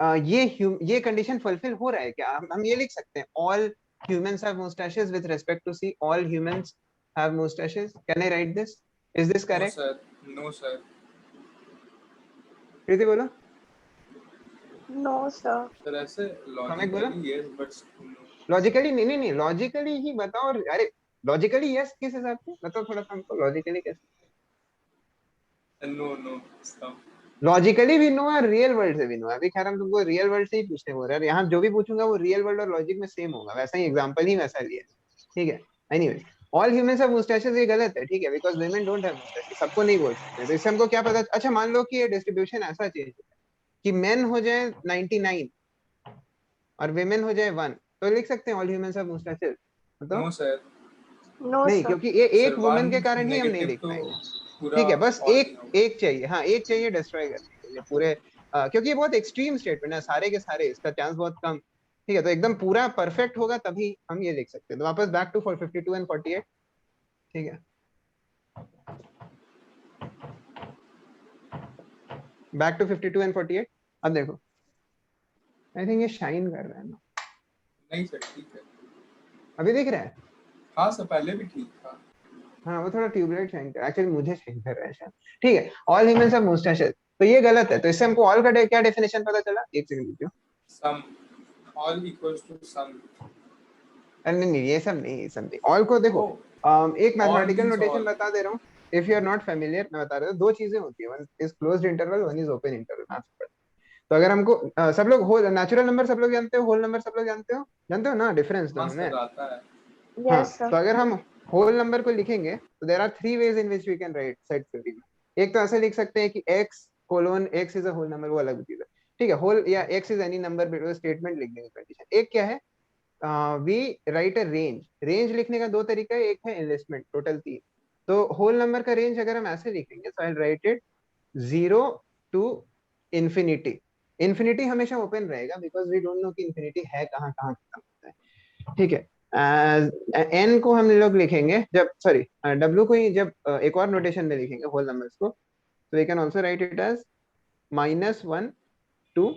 ये कंडीशन फुलफिल हो रहा है क्या? हम ये लिख सकते हैं, all humans have moustaches with respect to C, all humans have moustaches. Can I write this? Is this No correct? sir, no sir. Preeti बोलो। No, sir. सर ऐसे कॉमिक बोलो। Logically yes but no. Logically नहीं, नहीं नहीं, logically ही बताओ। अरे logically yes किस हिसाब से बताओ थोड़ा सा हमको, लॉजिकली कैसे? No no stop. लॉजिकली भी नो है, रियल वर्ल्ड से भी नो है। अभी खैर हम तुमको रियल वर्ल्ड से ही पूछने बोल रहे हैं, यहाँ जो भी पूछूंगा वो रियल वर्ल्ड और लॉजिक में सेम होगा, वैसा ही एग्जांपल ही वैसा लिया, ठीक है। Anyway, all humans have moustaches, ये गलत है, ठीक है, because women don't have moustaches. सबको नहीं बोल सकते, तो इससे हमको क्या पता? अच्छा, मान लो कि ये डिस्ट्रीब्यूशन ऐसा चेंज हो कि मेन हो जाए 99 और वुमेन हो जाए 1, तो लिख सकते हैं all humans have moustaches, No बताओ। sir. No, नहीं, sir. क्योंकि ये सर एक वुमेन के वन कारण ही हम नहीं नेगेटिव लिख तो पाएंगे। पूरा ठीक है, बस ऑल एक नहीं होगा. एक चाहिए, हाँ एक चाहिए डिस्ट्रॉय करने के लिए पूरे, क्योंकि ये बहुत एक्सट्रीम स्टेटमेंट है, सारे के सारे, इसका चांस बहुत कम। ठीक है, तो एकदम पूरा परफेक्ट होगा तभी हम ये लिख सकते हैं। तो वापस बैक टू 52 एंड 48, ठीक है, बैक टू 52 एंड 48। अब देखो, आई थिंक ये शाइन कर रहा है ना, नहीं सर ठीक है. अभी दिख रहा है? हाँ सर पहले भी ठीक था. हाँ, वो थोड़ा ट्यूबलाइट शाइन कर, एक्चुअली मुझे शाइन कर रहा है शायद। ठीक है, ऑल ह्यूमंस हैव मुस्टैशेस, तो ये गलत है। तो इससे हमको ऑल का क्या डेफिनेशन पता चला? एक सेकंड रुकियो। Some all equals to some. अरे नहीं नहीं, ये सब नहीं, ये सब नहीं। ऑल को देखो, एक all mathematical means notation all. बता दे रहा हूँ, if you are not familiar, मैं बता रहा हूँ। दो चीजें होती है, one is closed interval, one is open interval. तो अगर हमको सब लोग होल नेचुरल नंबर सब लोग जानते हो, होल नंबर सब लोग जानते हो ना, डिफरेंस हाँ दोनों में। सर आता है. हाँ, Yes, sir. तो अगर हम होल नंबर को लिखेंगे तो there are three ways in which we can write set theory में। एक तो ऐसे लिख सकते हैं कि x colon x is a whole number, वो अलग चीज है, ठीक है। होल या x is any number, statement लिख देंगे कंडीशन। एक क्या है, we write a range. Range लिखने का दो तरीका है, एक है एनलिस्टमेंट, टोटल तीन। तो होल नंबर का रेंज अगर हम ऐसे लिखेंगे, so I write it 0 to infinity. Infinity हमेशा ओपन रहेगा, बिकॉज वी डोंट नो कि इंफिनिटी है कहाँ कहाँ खत्म होता है, ठीक है। एन को हम लोग लिखेंगे जब, सॉरी डब्ल्यू को ही जब एक और नोटेशन में लिखेंगे होल नंबर्स को, तो we can also write it as -1 to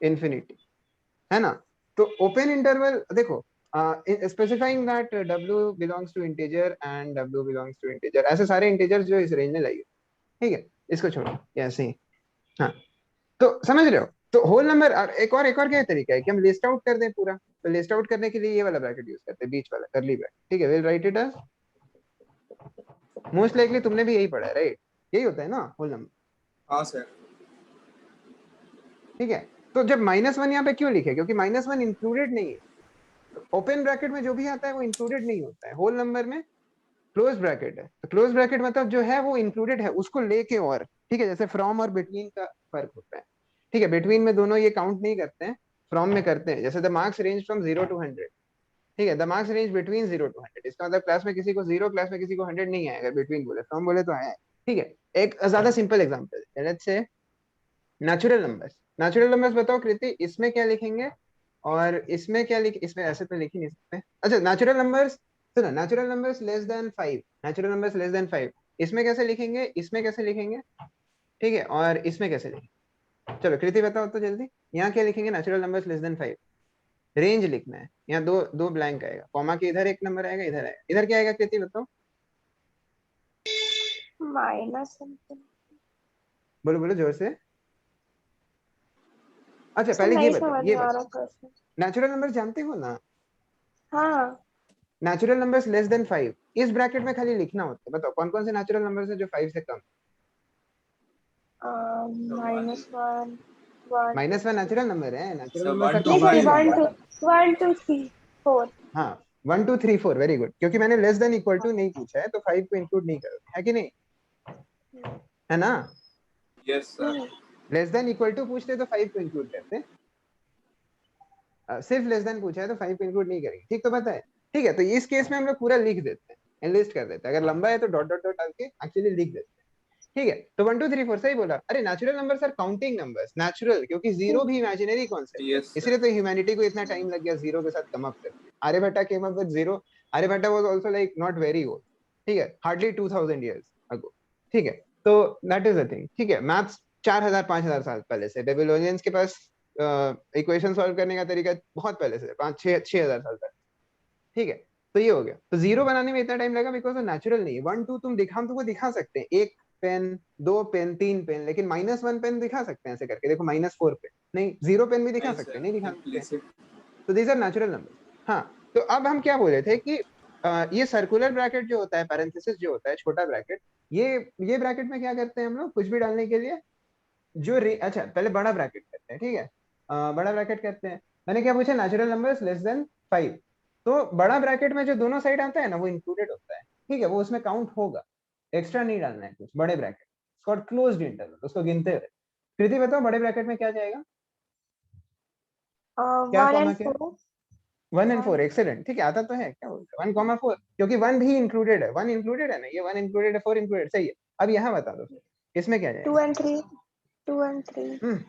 infinity, है ना। तो ओपन इंटरवल देखो, specifying that w belongs to integer and w belongs to integer, ऐसे सारे इंटीजर्स जो इस रेंज में लाइए, ठीक है। इसको छोड़ो, ये ऐसे ही। हाँ, तो समझ रहे हो? तो होल नंबर, एक और क्या तरीका है कि हम लिस्ट आउट कर दें पूरा। तो लिस्ट आउट करने के लिए ये वाला ब्रैकेट यूज करते हैं, बीच वाला करली ब्रैकेट, ठीक है। Will write it as, most likely तुमने भी यही पढ़ा है, राइट? यही होता है ना होल नंबर, हाँ सर. ठीक है। तो जब -1 यहाँ पे क्यों लिखे? क्योंकि -1 इंक्लूडेड नहीं है। ओपन ब्रैकेट में जो भी आता है वो इंक्लूडेड नहीं होता है, होल नंबर में क्लोज ब्रैकेट है। तो क्लोज ब्रैकेट मतलब जो है वो इंक्लूडेड है, उसको लेके और, ठीक है। जैसे फ्रॉम और बिटवीन का फर्क होता है, ठीक है। बिटवीन में दोनों ये काउंट नहीं करते हैं, फ्रॉम में करते हैं। जैसे the marks range from 0 to 100, ठीक है। The marks range between 0 to 100, इसका मतलब क्लास में किसी को 0, क्लास में किसी को 100 नहीं आएगा, बिटवीन बोले, फ्रॉम बोले तो आया है, ठीक है। एक ज्यादा simple example, let's say natural numbers, natural numbers बताओ कृति, इसमें क्या लिखेंगे और इसमें क्या लिख, इसमें ऐसे तो लिख ही नहीं सकते। अच्छा नेचुरल नंबर्स, सुनो, natural numbers less than 5, natural numbers less than 5 इसमें कैसे लिखेंगे, इसमें कैसे लिखेंगे, ठीक है, और इसमें कैसे लिखेंगे? चलो कृति बताओ तो जल्दी, यहाँ क्या लिखेंगे? Natural numbers less than 5 range लिखना है, यहाँ दो दो ब्लैंक आएगा, कॉमा के इधर एक नंबर आएगा, इधर आएगा, इधर क्या आएगा कृति बताओ? Minus something. बोलो बोलो जोर से। अच्छा सर पहले ये नहीं बताओ, समझ ये में आ बताओ, रहा क्वेश्चन। नेचुरल नंबर जानते हो ना? हाँ नेचुरल नंबर्स लेस देन 5 इस ब्रैकेट में खाली लिखना होता है। बताओ कौन कौन से नेचुरल नंबर्स है जो 5 से कम? -1 1 -1 नेचुरल नंबर है, natural So numbers are 1 to नहीं सॉरी 5. Complex number. 1 2 3 4। हाँ 1 2 3 4 वेरी गुड, क्योंकि मैंने लेस देन इक्वल टू नहीं पूछा है तो 5 को इंक्लूड नहीं करोगे, है कि नहीं? है ना? Yes, sir. Less than equal to पूछते तो 5 को इंक्लूड करते, सिर्फ लेस देन पूछा है तो 5 को इंक्लूड नहीं करेंगे, ठीक तो पता है? ठीक है, तो इस केस में हम लोग पूरा लिख देते हैं, एनलिस्ट कर देते हैं, अगर लंबा है तो डॉट डॉट डॉट डाल के एक्चुअली लिख देते हैं। ठीक है, तो 1 2 3 4 सही बोला। अरे natural numbers are counting numbers, natural, क्योंकि जीरो भी इमेजिनरी कॉन्सेप्ट है, Yes, sir. इसलिए तो ह्यूमैनिटी को इतना टाइम लग गया जीरो के साथ कम अप करने। Aryabhata came up with zero, Aryabhata was also like not very old, ठीक है, हार्डली 2000 इयर्स अगो, ठीक है, तो दैट इज द थिंग, ठीक है। मैथ्स 4000 5000 साल पहले से, बेबीलोनियंस के पास इक्वेशन सॉल्व करने का तरीका बहुत पहले से, 5 6 6000 साल पहले, ठीक है। तो ये हो गया, तो जीरो बनाने में इतना टाइम लगा बिकॉज वो नेचुरल नहीं है। 1 2 तुम दिखा, हम तुमको दिखा सकते हैं, एक पेन, दो पेन, तीन पेन, लेकिन -1 पेन दिखा सकते हैं ऐसे करके, देखो -4 पेन नहीं, जीरो पेन भी दिखा Nice, सकते sir. हैं, नहीं दिखा सकते, Implicit. तो दीज आर नेचुरल नंबर। हाँ, तो अब हम क्या बोले थे कि ये सर्कुलर ब्रैकेट जो होता है, पैरेंथेसिस जो होता है, छोटा ब्रैकेट, ये ब्रैकेट में क्या करते हैं हम लोग कुछ भी डालने के लिए, जो अच्छा पहले बड़ा ब्रैकेट करते हैं, ठीक है, बड़ा ब्रैकेट करते हैं। मैंने क्या पूछा? नेचुरल नंबर्स लेस देन 5, तो बड़ा ब्रैकेट में जो दोनों साइड आता है ना वो इंक्लूडेड होता है, ठीक है, वो उसमें काउंट होगा, एक्स्ट्रा नहीं डालना है कुछ। बड़े ब्रैकेट कॉल्ड क्लोज्ड इंटरवल, उसको गिनते हुए। कृति बताओ बड़े ब्रैकेट में क्या जाएगा, क्या 1 कॉमा and क्या? 4। 1 and 4, एक्सीलेंट, ठीक है, आता तो है, क्या बोलते हैं 1,4, क्योंकि 1 भी इंक्लूडेड है, 1 इंक्लूडेड है ना, ये 1 इंक्लूडेड है, 4 इंक्लूडेड, सही है। अब यहाँ बता दो इसमें क्या 2 जाएगा? and 3 2 and 3।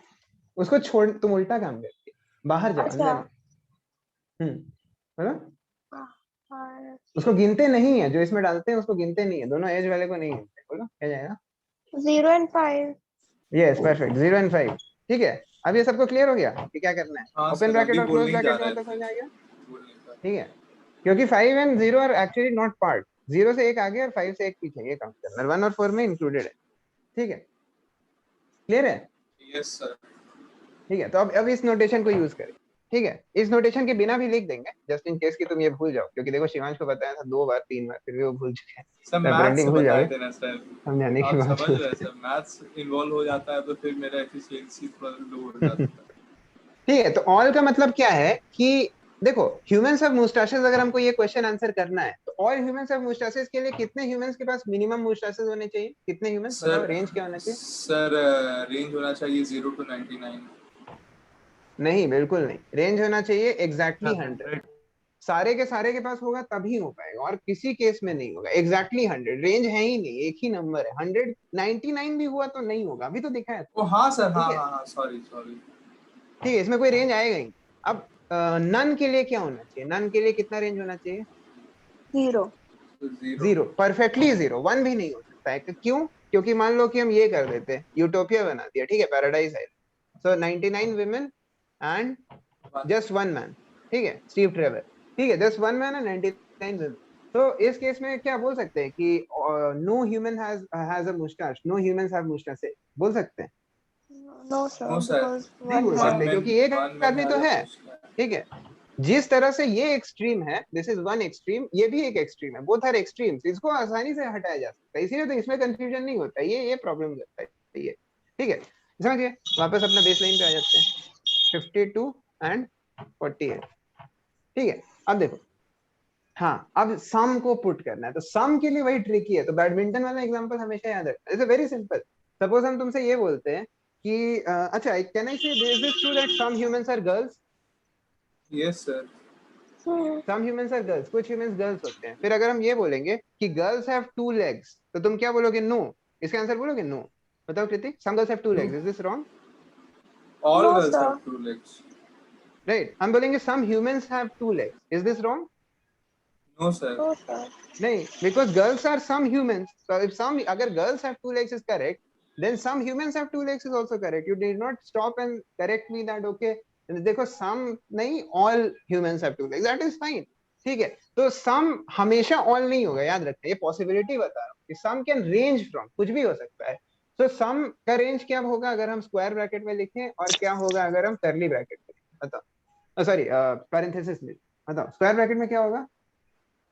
उसको छोड़, तुम उल्टा काम करती है, बाहर जाओ, अच्छा। अंदर। बोलो। हाँ, उसको गिनते नहीं है, जो इसमें डालते हैं उसको गिनते नहीं है, दोनों एज वाले को नहीं गिनते। बोलो क्या जाएगा? 0 and 5। यस परफेक्ट, 0 and 5, ठीक है। अब ये सबको क्लियर हो गया कि क्या करना है, हाँ ओपन सर, ब्रैकेट अभी और क्लोज बोलने ही जा ब्रैकेट का रहा मतलब है समझ आ गया, बोलने का। ठीक है, क्योंकि 5 and 0 are actually not part, 0 से एक आगे और 5 से एक पीछे, ये काउंट करना, 1 और 4 में इंक्लूडेड है, ठीक है, क्लियर है? Yes sir. ठीक है, तो अब इस नोटेशन को यूज करें, ठीक है, इस नोटेशन के बिना भी लिख देंगे जस्ट इन केस कि तुम ये भूल जाओ, क्योंकि देखो शिवांश को बताया था 2 बार 3 बार, फिर भी वो भूल चुके हैं, सर तो मैथ्स अपरेंटली से भूल बताए जाओगे थे ना सर, समझाने के आप बाद समझ भूल रहे हैं जाओगे। सर, मैथ्स इन्वॉल्व हो जाता है तो फिर मेरा एफिशिएंसी थोड़ा लो हो जाता है। ठीक है, तो ऑल का मतलब क्या है कि देखो ह्यूमंस हैव मुस्टैचेस, अगर हमको ये क्वेश्चन आंसर करना है तो ऑल ह्यूमंस हैव मुस्टैचेस के लिए कितने ह्यूमंस के पास मिनिमम मुस्टैचेस होने चाहिए? कितने ह्यूमंस बताओ, रेंज क्या होना चाहिए? सर रेंज होना चाहिए 0 to 99। नहीं बिल्कुल नहीं, रेंज होना चाहिए एग्जैक्टली 100, 100। सारे के पास होगा तभी हो पाएगा, और किसी केस में नहीं होगा। एग्जैक्टली 100 रेंज है ही नहीं, एक ही नंबर है, 199 भी हुआ तो नहीं होगा, अभी तो दिखा है, ओ हाँ सर, ठीक हाँ है, हाँ हाँ, सॉरी सॉरी। ठीक है, इसमें कोई रेंज आएगा ही। अब नन के लिए क्या होना चाहिए, नन के लिए कितना रेंज होना चाहिए? 0। 0, परफेक्टली 0, 1 भी नहीं हो सकता है, क्यों? क्योंकि मान लो कि हम ये कर देते हैं, यूटोपिया बना दिया, ठीक है, पैराडाइज है, सो 99 women एंड जस्ट 1 man, ठीक है, स्टीव ट्रेवर, ठीक है, जस्ट 1 man एंड 99 women। तो इस केस में क्या बोल सकते हैं कि no human has a moustache, no humans have moustache, बोल सकते हैं? No sir, no sir, because नहीं one बोल has। सकते, क्योंकि एक वन मैन आदमी तो हैज है, अ। ठीक है, जिस तरह से ये एक्सट्रीम है, दिस इज वन एक्सट्रीम, ये भी एक एक्सट्रीम है, बोथ आर एक्सट्रीम्स, इसको आसानी से हटाया जा सकता है, इसीलिए तो इसमें कंफ्यूजन नहीं होता, ये प्रॉब्लम करता है ये, ठीक है, समझिए। वापस अपना बेसलाइन पे आ जाते हैं, 52 एंड 48, ठीक है। अब देखो, हाँ, अब सम को पुट करना है, तो सम के लिए वही ट्रिकी है, तो बैडमिंटन वाला एग्जांपल हमेशा याद रखना, इट्स वेरी सिंपल। सपोज हम तुमसे ये बोलते हैं कि अच्छा, can I say is this true that some humans are girls? Yes sir. Some humans are girls, कुछ ह्यूमंस गर्ल्स होते हैं। फिर अगर हम ये बोलेंगे कि गर्ल्स हैव 2 legs, तो तुम क्या बोलोगे? नो, इसका आंसर बोलोगे नो। बताओ Kriti, some girls have 2 legs, is this wrong? All No, girls sir. have 2 legs. Right, हम बोलेंगे some humans have 2 legs. Is this wrong? No, sir. No, sir. नहीं, because girls are some humans. So if some, अगर girls have 2 legs is correct, then some humans have 2 legs is also correct. You did not stop and correct me that okay, देखो some नहीं, all humans have 2 legs. That is fine. ठीक है, तो some हमेशा all नहीं होगा, याद रखना, ये possibility बता रहा हूँ कि some can range from, कुछ भी हो सकता है. तो some का range क्या होगा अगर हम square bracket में लिखें, और क्या होगा अगर हम curly bracket में लिखें? बताओ. सॉरी, parenthesis में बताओ. Square bracket में क्या होगा,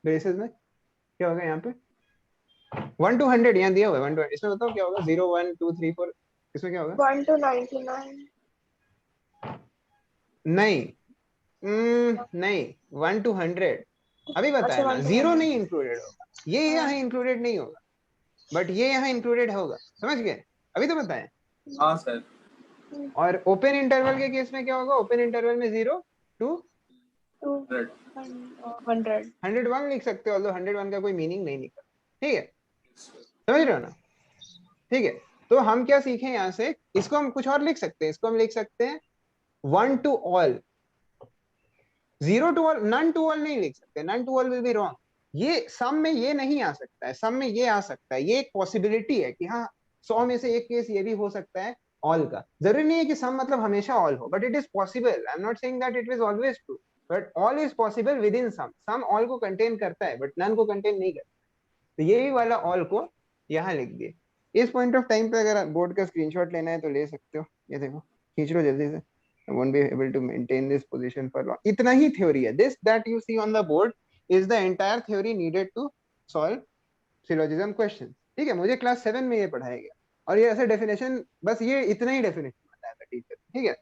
ब्रेसेस में क्या होगा, यहाँ पे 1 to 100 यहाँ दिया हुआ है. 1 to 100, इसमें बताओ क्या होगा. 0 1 2 3 4, इसमें क्या होगा? 1 to 99. नहीं, नहीं, 1 to 100 अभी बताया ना. 1 to 0 100. नहीं इंक्लूडेड होगा, ये यहाँ इंक्लूडेड नहीं होगा, बट ये यहाँ इंक्लूडेड होगा. समझ गए? अभी तो बताया. हाँ सर. और ओपन इंटरवल के केस में क्या होगा? ओपन इंटरवल में 0 to 100. 100. 101 लिख सकते हो, ऑल्दो 101 का कोई मीनिंग नहीं निकला. ठीक है, समझ रहे हो ना? ठीक है, तो हम क्या सीखें यहाँ से, इसको हम कुछ और लिख सकते हैं. इसको हम लिख सकते हैं 1 to all, 0 to all, none to all नहीं लिख सकते. none to all will be wrong. ये सम में ये नहीं आ सकता है, सम में ये आ सकता है. ये एक पॉसिबिलिटी है कि हाँ 100 में से एक केस ये भी हो सकता है ऑल का. जरूरी नहीं है कि सम मतलब हमेशा ऑल हो, but it is possible. I am not saying that it is always true, but all is possible within some. Some all को कंटेन करता है, बट नन को कंटेन नहीं करता. तो यही वाला ऑल को यहाँ लिख दिए. इस पॉइंट ऑफ टाइम पे अगर बोर्ड का स्क्रीनशॉट लेना है तो ले सकते हो. ये देखो, खींच लो जल्दी से. I won't be able to maintain this position for long. इतना ही थ्योरी है. This that you see on the board is the entire theory needed to solve syllogism questions. ठीक है, मुझे क्लास 7 में ये पढ़ाया गया, और ये ऐसे डेफिनेशन, बस ये इतना ही डेफिनेशन बताया था टीचर. ठीक है,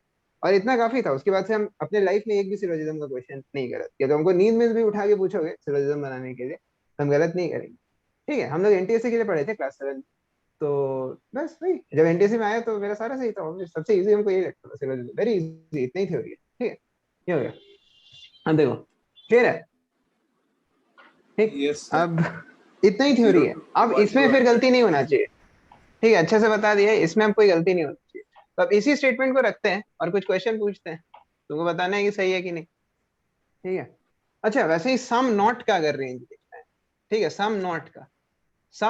और इतना काफी था. उसके बाद से हम अपने लाइफ में एक भी सिलोजिज्म का क्वेश्चन नहीं गलत किया. तो हमको नींद में भी उठा के पूछोगे सिलोजिज्म बनाने के लिए, हम गलत नहीं करेंगे. ठीक है, हम लोग एनटीएससी के लिए पढ़े थे क्लास 7. तो बस वही, जब एनटीएससी में आया तो मेरा सारा सही था. सबसे इजी हमको यही लगता था, सिलोजिज्म वेरी इजी. इतना ही थ्योरी है. ठीक है, ये हो गया. अब देखो, क्लियर है? ठीक, Yes, sir. अब इतना ही थ्योरी है. अब इसमें फिर गलती नहीं होना चाहिए. ठीक है, अच्छे से बता दिया, इसमें अब कोई गलती नहीं होनी चाहिए. तो अब इसी स्टेटमेंट को रखते हैं और कुछ क्वेश्चन पूछते हैं. तुमको बताना है कि सही है कि नहीं. ठीक है, अच्छा वैसे ही सम नॉट का अगर रेंज लिखना है, ठीक है, सम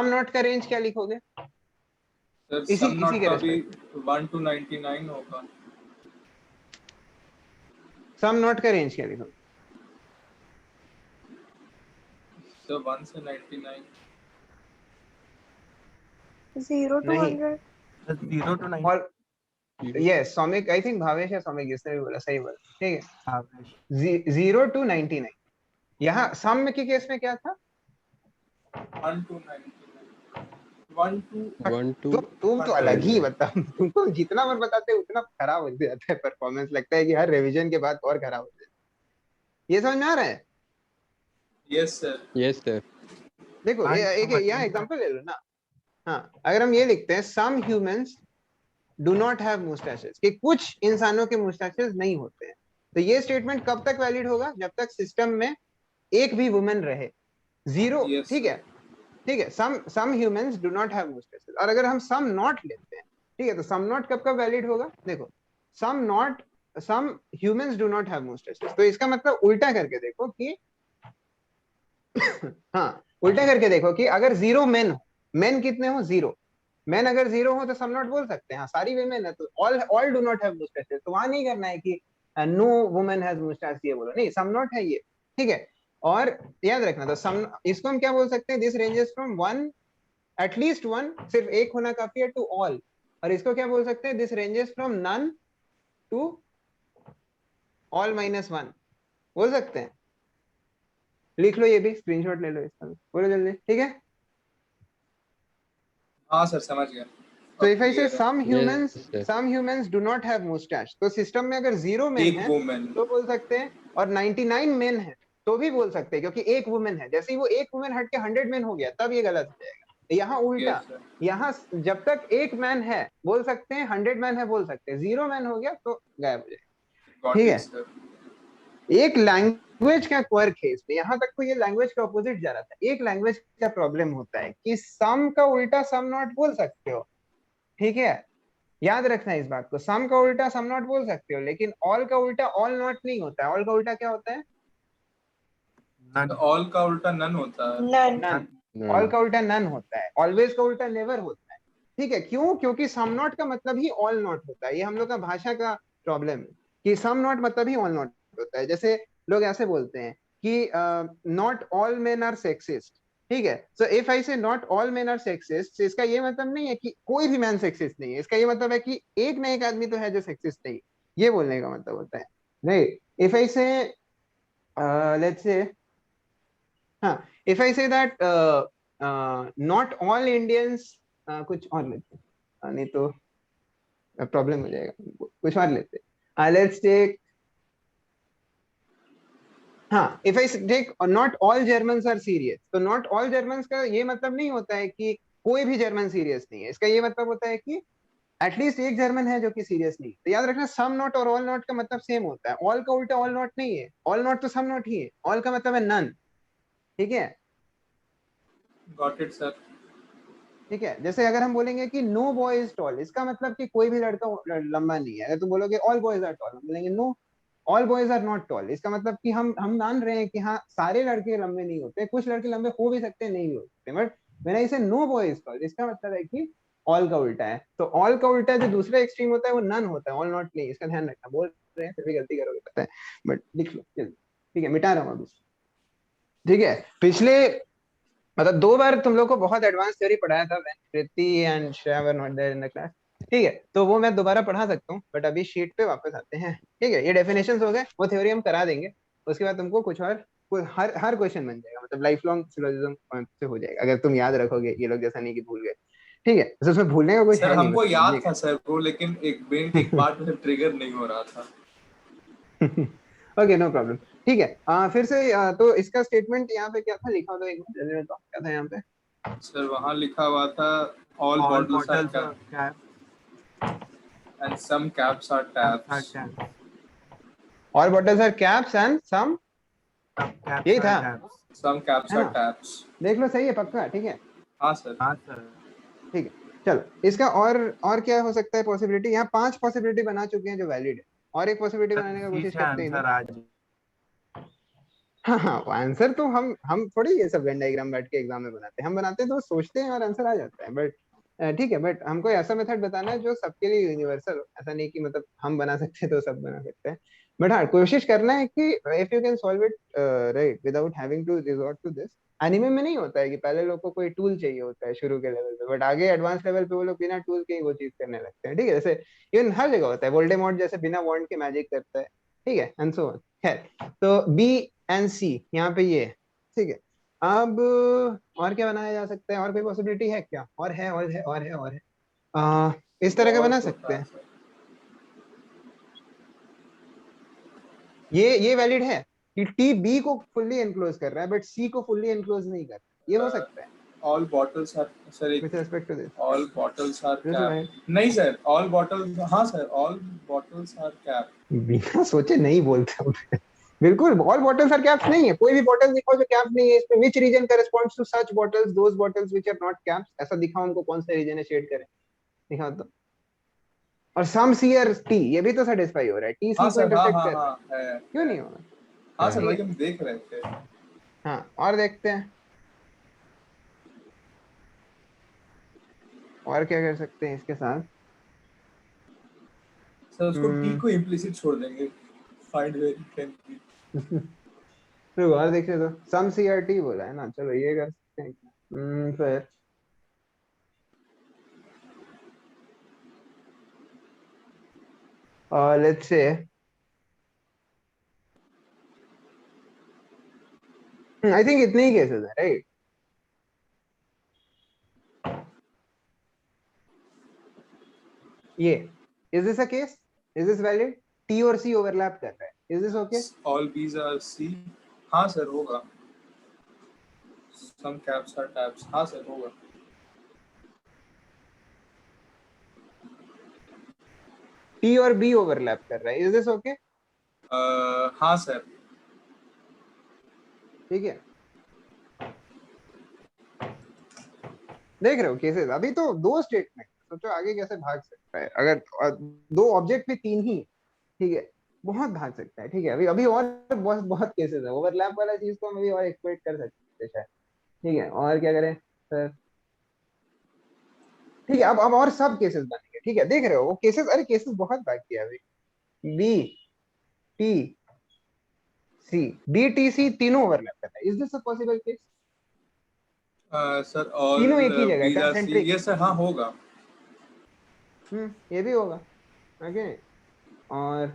नॉट का रेंज क्या लिखोगे? सर इसी- सम नॉट इसी के का भी 1 to 99 होगा. सम नॉट का रेंज क्या लिखोगे? सर 1 से 99. 0 to नहीं. 100. 0 to 9. और yes, Soumik, I think Bhavesh या सौमिक, जिसने भी बोला सही बोला. ठीक है, 0 to 99. यहाँ सम के केस में क्या था? 1 to 99. 1 to तुम तो अलग ही बता. तुमको जितना बार बताते हैं उतना खराब हो जाता है परफॉर्मेंस. लगता है कि हर रिवीजन के बाद और खराब हो जाता है. ये समझ में आ रहा है? Yes, sir. Yes, sir. देखो, हाँ, एक समझ यहाँ गया. एग्जांपल ले लो ना. हाँ, अगर हम ये लिखते हैं some humans do not have moustaches, कि कुछ इंसानों के मुस्टैचेस नहीं होते हैं. तो ये स्टेटमेंट कब तक वैलिड होगा? जब तक सिस्टम में एक भी वुमेन रहे. 0. Yes, ठीक है, ठीक है, some humans do not have moustaches. और अगर हम सम नॉट लेते हैं, ठीक है, तो सम नॉट कब कब वैलिड होगा? देखो, some humans do not have moustaches. तो इसका मतलब उल्टा करके देखो कि हाँ, उल्टा करके देखो कि अगर 0 मेन हो, मेन कितने हो? 0 मेन. अगर 0 हो तो सम नॉट बोल सकते हैं. हाँ, सारी वीमेन है तो all do not have moustaches. तो वहां नहीं करना है कि नो वुमन हैज मुस्टैच, ये बोलो नहीं, सम नॉट है ये. ठीक है, और याद रखना, तो सम, इसको हम क्या बोल सकते हैं? दिस रेंजेस फ्रॉम 1, एटलीस्ट 1, सिर्फ एक होना काफी है, टू ऑल. और इसको क्या बोल सकते हैं? This ranges from none to all minus 1 बोल सकते हैं. लिख लो, ये भी स्क्रीनशॉट ले लो इसका भी. बोलो जल्दी. ठीक है, हाँ सर, समझ गया. so if I say Clear है. some humans do not have mustache, तो सिस्टम में अगर 0 मेन एक है वुमेन. तो बोल सकते हैं, और 99 मेन है तो भी बोल सकते हैं, क्योंकि एक वुमेन है. जैसे ही वो एक वुमेन हट के 100 मेन हो गया तब ये गलत हो जाएगा. यहाँ उल्टा, Yes, sir. यहाँ जब तक एक मैन है बोल सकते हैं, 100 मैन है बोल सकते हैं. 0 मैन हो गया तो गायब हो जाएगा. Got ठीक it, है. sir. एक लैंग्वेज का क्वर्क है इसमें. यहाँ तक तो ये लैंग्वेज का ऑपोजिट जा रहा था. एक लैंग्वेज का प्रॉब्लम होता है कि सम का उल्टा सम नॉट बोल सकते हो. ठीक है, याद रखना इस बात को, सम का उल्टा सम नॉट बोल सकते हो, लेकिन ऑल का उल्टा ऑल नॉट नहीं होता है। ऑल का उल्टा क्या होता है? none, ऑल का उल्टा नन होता है। none. नन। ऑल का उल्टा नन होता है, ऑलवेज का उल्टा नेवर होता है। ठीक है, क्यों? क्योंकि सम नॉट का मतलब ही ऑल नॉट होता है। ये हम लोग का भाषा का प्रॉब्लम है कि सम नॉट मतलब ही ऑल नॉट होता है। जैसे लोग ऐसे बोलते हैं कि not all men are sexist. ठीक है, so if I say not all men are sexist, इसका ये मतलब नहीं है कि कोई भी मैन सेक्सिस्ट नहीं है। इसका ये मतलब है कि एक ना एक आदमी तो है जो सेक्सिस्ट नहीं है। ये बोलने का मतलब होता है। नहीं, इफ आई से लेट्स से, हाँ, if I say that not all Indians, कुछ और लेते हैं, नहीं तो प्रॉब्लम हो जाएगा, कुछ और लेते हैं। लेट्स टेक, हाँ, if I take not all Germans are serious, तो नॉट ऑल जर्मन्स का ये मतलब नहीं होता है कि कोई भी जर्मन सीरियस नहीं है। इसका ये मतलब होता है कि एटलीस्ट एक जर्मन है जो कि सीरियस नहीं है। तो याद रखना, सम नॉट और ऑल नॉट का मतलब सेम होता है। ऑल का उल्टा ऑल नॉट नहीं है, ऑल नॉट तो सम नॉट ही है। ऑल का मतलब है नन। ठीक है, गॉट इट सर। ठीक है। जैसे अगर हम बोलेंगे कि नो बॉय इज टॉल, इसका मतलब कि कोई भी लड़का लंबा नहीं है। अगर तुम बोलोगे ऑल बॉयज आर टॉल, हम बोलेंगे no, all boys are not tall. इसका मतलब कि हम मान रहे हैं कि हाँ, सारे लड़के लंबे नहीं होते, कुछ लड़के लंबे हो भी सकते हैं, नहीं भी हो सकते। बट मैंने इसे नो बॉय इज टॉल, इसका मतलब है कि ऑल का उल्टा है। तो ऑल का उल्टा जो दूसरा एक्सट्रीम होता है वो नन होता है, ऑल नॉट नहीं। इसका ध्यान रखना। बोल रहे हैं फिर भी गलती करोगे, पता है, बट लिख लो जल्दी। ठीक है, मिटा रहा हूँ अभी। ठीक है, पिछले मतलब 2 बार तुम लोग को बहुत एडवांस थ्योरी पढ़ाया था, when Preeti and Shreya were not there in the class. ठीक है, तो वो मैं दोबारा पढ़ा सकता हूँ, बट अभी शीट पे वापस आते हैं। ठीक है, ये डेफिनेशंस हो गए, वो थ्योरी हम करा देंगे। उसके बाद तुमको कुछ और, हर हर क्वेश्चन बन जाएगा, मतलब लाइफ लॉन्ग सिलोजिज्म से हो जाएगा, अगर तुम याद रखोगे। ये लोग जैसा नहीं कि भूल गए। ठीक है, तो उसमें भूलने का कुछ सर है नहीं, हमको बस याद समझिएगा। था सर वो, लेकिन एक बात में ट्रिगर नहीं हो रहा था। Okay, no problem. ठीक है, फिर से तो इसका स्टेटमेंट यहाँ पे क्या था लिखा होता है, एक बार जल्दी बताओ क्या था यहाँ पे। सर वहाँ लिखा हुआ था all all bottles are bottles are cap caps, and some caps are caps are tabs. caps, all bottles are caps and some, some caps यही are था, tabs. सम कैप्स है आर ना? टैप्स। देख लो, सही है, पक्का? ठीक है, हाँ सर। हाँ sir. ठीक है। चलो, इसका और क्या हो सकता है पॉसिबिलिटी? यहाँ 5 पॉसिबिलिटी बना चुके हैं जो वैलिड है, और एक पॉसिबिलिटी सर बनाने का इसी कोशिश से करते हैं आंसर इधर। आ जाए. हाँ हाँ, आंसर तो हम थोड़ी ये सब वेन डायग्राम बैठ के एग्जाम में बनाते हैं। हम बनाते हैं तो सोचते हैं और आंसर आ जाता है। बट ठीक है, बट हमको ऐसा मेथड बताना है जो सबके लिए यूनिवर्सल हो। ऐसा नहीं कि मतलब हम बना सकते हैं तो सब बना सकते हैं। बट हाँ, कोशिश करना है कि if you can solve it right without having to resort to this. Anime में नहीं होता है कि पहले लोग को कोई टूल चाहिए होता है शुरू के लेवल पे, बट आगे एडवांस लेवल पे वो लोग बिना टूल के ही वो चीज करने लगते हैं। ठीक है, जैसे इवन हर जगह होता है, वोल्डेमॉर्ट जैसे बिना वॉन्ड के मैजिक करता है। ठीक है, एंड सो ऑन। खैर, तो बी एंड सी यहाँ पे ये है। ठीक है, अब और क्या बनाया जा सकता है? और कोई पॉसिबिलिटी है क्या? और है, और है, और है, और है। इस तरह का बना बहुत सकते होता है हैं। सर। ये वैलिड है कि टी बी को फुल्ली एनक्लोज कर रहा है, बट सी को फुल्ली एनक्लोज नहीं कर रहा। ये हो सकता है ऑल बॉटल्स आर, सर एक with respect to this. All bottles are this cap. Valid. नहीं सर, ऑल बॉटल्स, हाँ sir, all bottles are cap. बिना सोचे नहीं बोलते हो। बिल्कुल, ऑल बॉटल्स आर कैप्स नहीं है। कोई भी बॉटल दिखाओ जो कैप नहीं है। इसमें which region corresponds to such bottles, those bottles which are not caps. ऐसा दिखाओ हमको, कौन सा रीजन है, शेड करें, दिखाओ तो। और सम सी और टी, ये भी तो सेटिस्फाई हो रहा है, टी हाँ सी को सर, हाँ इंटरसेक्ट हाँ कर रहा हाँ, है। क्यों है। नहीं होगा? हाँ सर, ठीक वही है, हम देख रहे थे। हाँ, और देखते हैं और क्या कर सकते हैं इसके साथ। सर उसको टी हम्म। को इम्प्लिसिट छोड़ देंगे, find where it can be. तो और देखिए, तो सम सी और टी बोला है ना, चलो ये कर सकते हैं। फिर लेट्स से, आई थिंक इतने ही केसेस है, राइट? ये, is this a case? Is this valid? T और सी ओवरलैप कर रहा है, is this okay? All bees R C. हाँ सर होगा। सम कैप्स आर टैप्स। हाँ सर होगा। टी और बी ओवरलैप कर रहा है, इज दिस ओके? हाँ सर। ठीक है, देख रहे हो केसेस? अभी तो 2 स्टेटमेंट, सोचो आगे कैसे भाग सकते सकता है, अगर दो ऑब्जेक्ट में तीन ही, ठीक है, बहुत भाग सकता है, ठीक है। अभी अभी और बहुत बहुत केसेस है, ओवरलैप वाला चीज को हम अभी और एक्सप्लोइट कर सकते हैं शायद, ठीक है। और क्या करें सर, ठीक है, अब और सब केसेस बनेंगे, ठीक है, देख रहे हो वो केसेस, अरे केसेस बहुत भाग किया अभी। B T C, B T C तीनों ओवरलैप करता है, is this a possible case? Sir all तीनों एक ही जगह बी आर सी, कंसेंट्रिक, ये सर हाँ होगा। ये भी होगा, ओके। और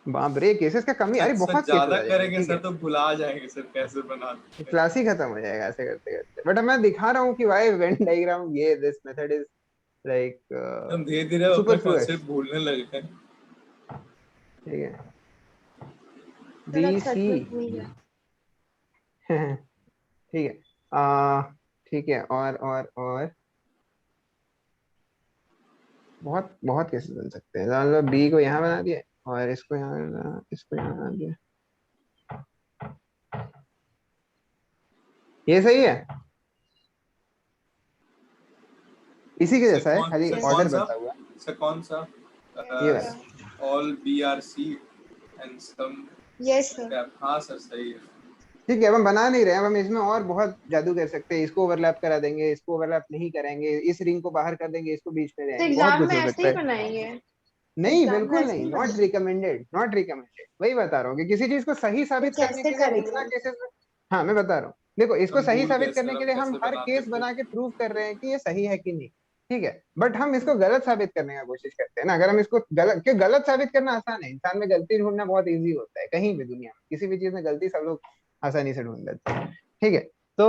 बाप रे केसेस का कमी, अरे सर बहुत केसेस ज्यादा आ जाएंगे, करेंगे ठीक सर है, तो भुला जाएंगे सर कैसे बनाते हैं। क्लास ही खत्म हो जाएगा ऐसे करते करते। बट मैं दिखा रहा हूँ कि वाई वेन डायग्राम, ये दिस मेथड इज लाइक हम धीरे धीरे अपना सुपरफ्लुअस, कॉन्सेप्ट भूलने लगे हैं। ठीक है। थोड़ा बी छत सी पे घूम गया। ठीक है, आ ठीक है, और बहुत बहुत केसेस बन सकते हैं, मतलब बी को यहाँ बना दिया और इसको यहाँ बना दिया, ये सही है, इसी के जैसा है, खाली सर Yes. ऑर्डर कौन सा बता हुआ सर कौन सा ये वाला। All B are C and some yes sir. Cap, हाँ सर सही है। ठीक है, अब हम बना नहीं रहे हैं, अब हम इसमें और बहुत जादू कर सकते हैं, इसको ओवरलैप करा देंगे, इसको ओवरलैप नहीं करेंगे, इस रिंग को बाहर कर देंगे, इसको बीच में ले तो आएंगे, बहुत एग्जाम कुछ में हो ऐसे सकता ही है। बनाएंगे? नहीं एग्जाम में बिल्कुल ऐसे नहीं, ही नॉट बनाएंगे? रिकमेंडेड, नॉट रिकमेंडेड, वही बता रहा हूँ कि किसी चीज को सही तो साबित करने कैसे के लिए हम करेंगे? इतना केसेस, हाँ मैं बता रहा हूँ, देखो इसको हम सही भूल साबित गए करने सर के हम लिए हम कैसे हर बनाते केस थे। बना के प्रूव कर रहे हैं कि ये सही है कि नहीं, ठीक है, बट हम इसको गलत साबित करने का कोशिश करते हैं ना। अगर हम इसको गलत, क्यों गलत साबित करना आसान है, इंसान में गलती ढूंढना बहुत इजी होता है, कहीं भी दुनिया में किसी भी चीज में गलती सब लोग आसानी से ढूंढ लेते हैं, ठीक है। तो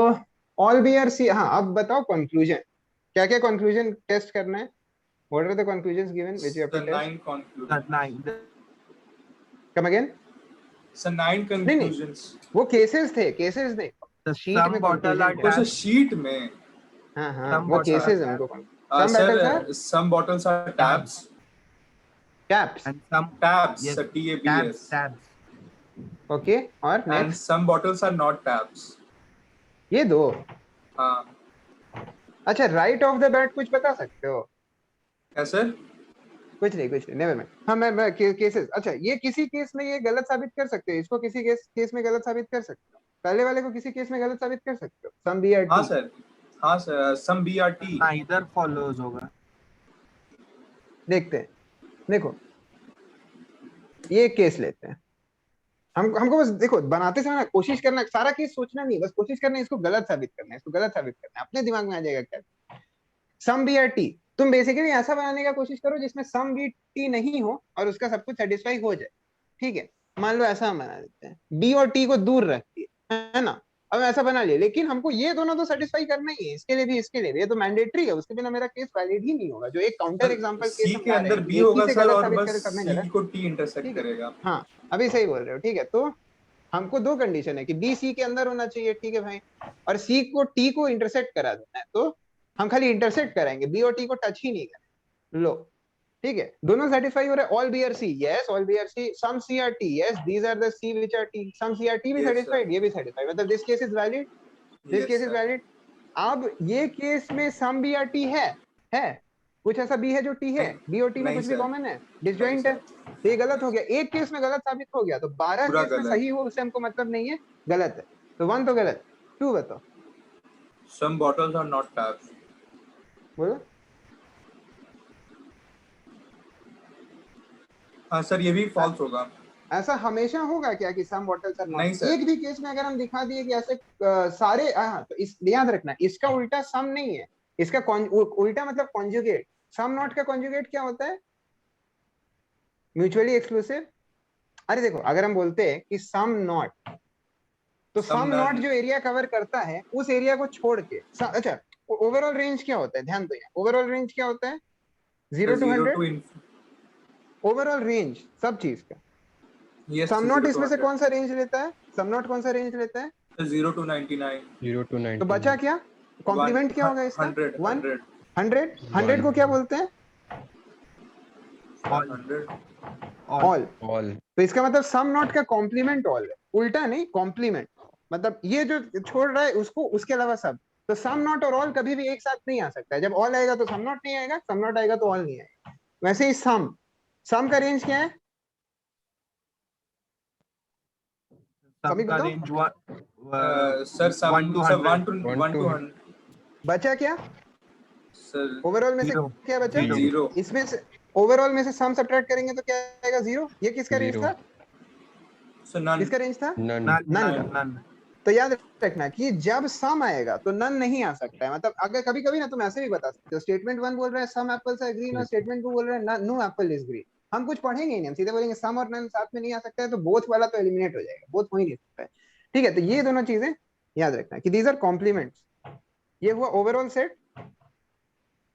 ऑल बी आर सी, हाँ अब बताओ कंक्लूजन, क्या क्या कंक्लूजन टेस्ट करना है, what are the conclusions given which you have to sir test, 9 conclusions, Sir, nine. Come again, sir 9 नहीं नहीं conclusions। वो केसेस थे, केसेस नहीं, The शीट में some bottle are कंक्लूजन थे, तो सर tapped. शीट में हाँ हाँ Some वो bottles केसेस are है उनको, tapped. Some sir bottles are some bottles are tabs, caps, And some tabs yes sir tabs TABS, tabs. Okay, और and next some bottles are not tabs। ये दो, हाँ अच्छा राइट ऑफ द बैट कुछ बता सकते हो? क्या सर? कुछ नहीं नेवर माइंड, हाँ मैं केसेस, अच्छा ये किसी केस में ये गलत साबित कर सकते हो, इसको किसी केस में गलत साबित कर सकते हो, पहले वाले को किसी केस में गलत साबित कर सकते हो, सम बी आर हाँ टी, सर, हाँ sir some BRT। Neither follows होगा. देखते हैं, देखो ये केस लेते हैं, हमको बस देखो बनाते समय ना कोशिश करना, सारा केस सोचना नहीं, बस कोशिश करना है इसको गलत साबित करना है, इसको गलत साबित करना है, अपने दिमाग में आ जाएगा क्या। सम बी आर टी, तुम बेसिकली ऐसा बनाने का कोशिश करो जिसमें सम बी टी नहीं हो और उसका सब कुछ सेटिस्फाई हो जाए, ठीक है। मान लो ऐसा हम बना देते हैं, बी और टी को दूर रखिए, है ना, अब ऐसा बना लिया, लेकिन हमको ये दोनों तो सेटिस्फाई करना ही है, इसके लिए भी इसके लिए भी, ये तो मैंडेटरी है, उसके बिना मेरा केस वैलिड ही नहीं होगा, जो एक काउंटर एग्जांपल केस सी हम के ला रहे अंदर हैं, बी एक ही होगा से सर गलत और साबित बस करे सबने सी गलत, को टी इंटरसेक्ट ठीक है, करेगा। हाँ अभी सही बोल रहे हो, ठीक है। तो हमको दो कंडीशन है कि बी सी के अंदर होना चाहिए, ठीक है भाई, और सी को टी को इंटरसेक्ट करा देना है, तो हम खाली इंटरसेक्ट कराएंगे, बी और टी को टच ही नहीं करेंगे, लो ठीक है, दोनों सेटिस्फाई हो रहे हैं, all B are C yes, all B are C, some C are T yes, these are the C which are T, some C are T भी Yes, sir. सेटिस्फाइड, ये भी सेटिस्फाइड, मतलब this case is valid, this Yes, case is sir. Valid. अब ये case में सम B are T है कुछ ऐसा बी है जो टी है, बी और टी में नहीं कुछ भी सर, कॉमन है, नहीं डिसजॉइंट है, सर, तो ये गलत हो गया, एक केस में गलत साबित हो गया, तो 12 पूरा केस में गलत। सही हो उससे हमको मतलब नहीं है, गलत है, तो 1 तो गलत, 2 बताओ, Some bottles are not tapped। बोलो। हाँ सर ये भी फॉल्स होगा। ऐसा हमेशा होगा क्या कि सम बॉटल्स आर नहीं नॉट, सर। एक भी केस में अगर हम दिखा दिए कि ऐसे सारे, हाँ तो इस याद रखना, इसका उल्टा सम नहीं है, इसका उल्टा मतलब कॉन्जुगेट, सम नॉट का कॉन्जुगेट क्या होता है, म्यूचुअली एक्सक्लूसिव। अरे देखो अगर हम बोलते हैं कि सम नॉट, तो Some सम नॉट none। जो एरिया कवर करता है उस एरिया को छोड़ के, अच्छा ओवरऑल रेंज क्या होता है, ध्यान दो, ओवरऑल रेंज क्या होता है, 0 to 100, ओवरऑल रेंज सब चीज का, Yes, सम 0 नॉट to इसमें से 100। कौन सा रेंज लेता है, सम नॉट कौन सा रेंज लेता है, 0 to 99। 0 to तो बचा 99. क्या, कॉम्प्लीमेंट क्या होगा इसका, 100 1 100 100 को क्या बोलते हैं, 100। All, All. तो इसका मतलब सम नॉट का कॉम्प्लीमेंट ऑल है, उल्टा नहीं कॉम्प्लीमेंट, मतलब ये जो छोड़ रहा है उसको उसके अलावा सब, तो सम नॉट और ऑल कभी भी एक साथ नहीं आ सकता है, जब ऑल आएगा तो सम नॉट नहीं आएगा, सम नॉट आएगा तो ऑल नहीं आएगा, वैसे ही सम का रेंज क्या है? सम कभी का बताओ। रेंज सर सब 1 to सब 1 100 to 1 to 100 बचा क्या सर ओवरऑल में से? जीरो क्या बचा? जीरो। जीरो इसमें से ओवरऑल में से सम सब्ट्रैक्ट करेंगे तो क्या आएगा? जीरो। ये किसका रेंज Zero. था? सर नन किसका रेंज था? None. नन नन नन का। नन। तो याद रखना कि जब सम आएगा तो नन नहीं आ सकता है। मतलब अगर कभी कभी ना तुम ऐसे भी बता सकते हो, स्टेटमेंट 1 बोल रहा है सम एप्पल्स आर ग्रीन, और Yes. स्टेटमेंट 2 बोल रहा है नो एप्पल इज ग्रीन। हम कुछ पढ़ेंगे ही नहीं, हम सीधे बोलेंगे सम और नन साथ में नहीं आ सकता है, तो बोथ वाला तो एलिमिनेट हो जाएगा, बोथ हो ही नहीं सकता है। ठीक है, तो ये दोनों चीजें याद रखना कि दीज आर कॉम्प्लीमेंट्स। ये हुआ ओवरऑल सेट,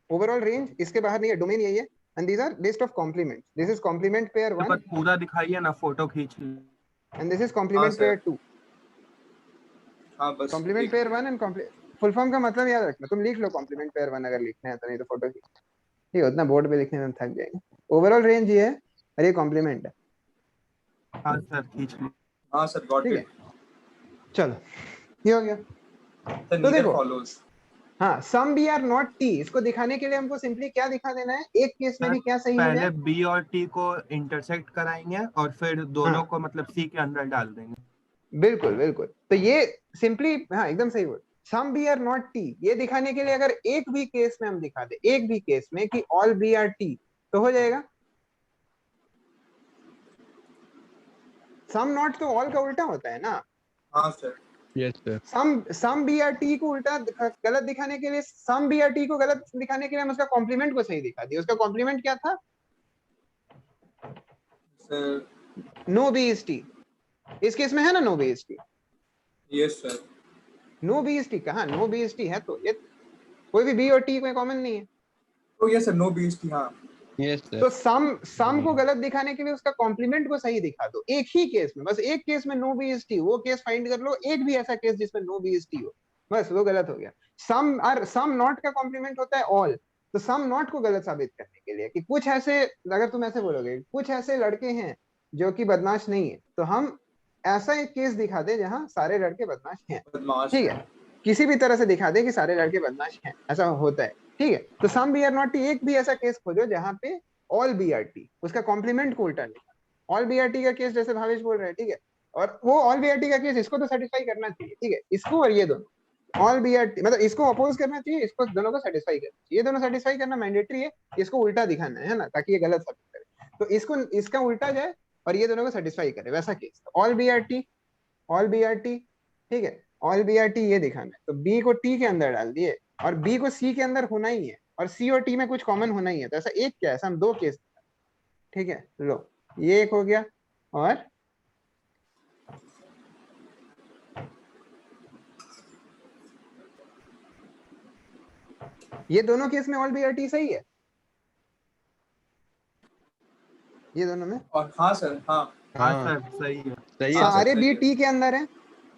ओवरऑल रेंज, इसके बाहर नहीं है, डोमेन यही है। And these are list of complements. This is complement pair तो 1 बस पूरा दिखाइए ना, फोटो खींच लीजिए। एंड दिस इज हाँ कॉम्प्लीमेंट सर पेयर 2। हाँ बस कॉम्प्लीमेंट एक पेयर 1 एंड फुल फॉर्म का मतलब याद रखना, तुम लिख लो कॉम्प्लीमेंट पेयर 1 अगर लिखना है तो, नहीं तो फोटो खींच। ठीक है, उतना बोर्ड पे लिखने में थक जाएंगे। ओवरऑल रेंज ये है और ये कॉम्प्लीमेंट है। हाँ सर खींच लीजिए। हाँ सर गॉट ठीक है, इट चलो ये हो गया। सर तो नीदर देखो, फॉलोज हाँ some B are not T, इसको दिखाने के लिए हमको सिंपली क्या दिखा देना है, एक केस में सर भी क्या सही हो पहले जाए। बी और टी को इंटरसेक्ट कराएंगे और फिर दोनों हाँ को मतलब सी के अंदर डाल देंगे। बिल्कुल बिल्कुल, तो ये सिंपली, हाँ एकदम सही बोल। Some B are not T, ये दिखाने के लिए अगर एक भी केस में हम दिखा दे, एक भी केस में कि ऑल बी आर टी, तो हो जाएगा। सम नॉट तो ऑल का उल्टा होता है ना। हाँ sir Yes, sir. Some B are T को उल्टा गलत दिखाने के लिए, सम बी आर टी को गलत दिखाने के लिए हम उसका कॉम्प्लीमेंट को सही दिखा दिया। उसका कॉम्प्लीमेंट क्या था? Sir no B is T. इस केस में है ना no B is T. Yes sir no B is T कहाँ? नो बी इज टी है तो ये कोई भी बी और टी कोई कॉमन नहीं है। तो यस सर नो बीएसटी हाँ Yes, sir. तो सम को गलत दिखाने के लिए उसका कॉम्प्लीमेंट को सही दिखा दो, एक ही केस में, बस एक केस में नो बी इज टी, वो केस फाइंड कर लो, एक भी ऐसा केस जिसमें नो बी इज टी हो, बस वो गलत हो गया। सम नॉट का कॉम्प्लीमेंट होता है ऑल। तो सम नॉट को गलत साबित करने के लिए कि कुछ ऐसे, अगर तुम ऐसे बोलोगे कुछ ऐसे लड़के हैं जो कि बदमाश नहीं है, तो हम ऐसा एक केस दिखा दे जहां सारे लड़के बदमाश हैं। बदमाश ठीक है, किसी भी तरह से दिखा दे कि सारे लड़के बदमाश हैं, ऐसा होता है। ठीक है, तो some B are not T, एक भी ऐसा केस खोजो जहां पे ऑल बी आर टी, उसका कॉम्प्लीमेंट को उल्टा निकाल। ऑल बी आर टी का केस जैसे भावेश बोल रहे हैं, ठीक है, और वो ऑल बी आर टी का केस इसको तो सेटिस्फाई करना चाहिए। ठीक है, इसको और ये दोनों ऑल बी आर टी, मतलब इसको अपोज करना चाहिए, इसको दोनों को सेटिस्फाई करना चाहिए। ये दोनों सेटिस्फाई करना मैंडेटरी है, इसको उल्टा दिखाना है ना, ताकि ये गलत साबित करे, तो इसको इसका उल्टा जाए और ये दोनों को सेटिस्फाई करे, वैसा case all B are T, all B are T. ठीक है, ऑल बी आर टी ये दिखाना है, तो बी को टी के अंदर डाल दिए और बी को सी के अंदर होना ही है, और सी और टी में कुछ कॉमन होना ही है, तो ऐसा एक क्या है, ऐसा हम दो केस। ठीक है, लो ये एक हो गया, और ये दोनों केस में ऑल बी आर टी सही है, ये दोनों में और हाँ सर हाँ हाँ हाँ, सर सही है। सही है हाँ, सर. सारे सही बी है। टी के अंदर है,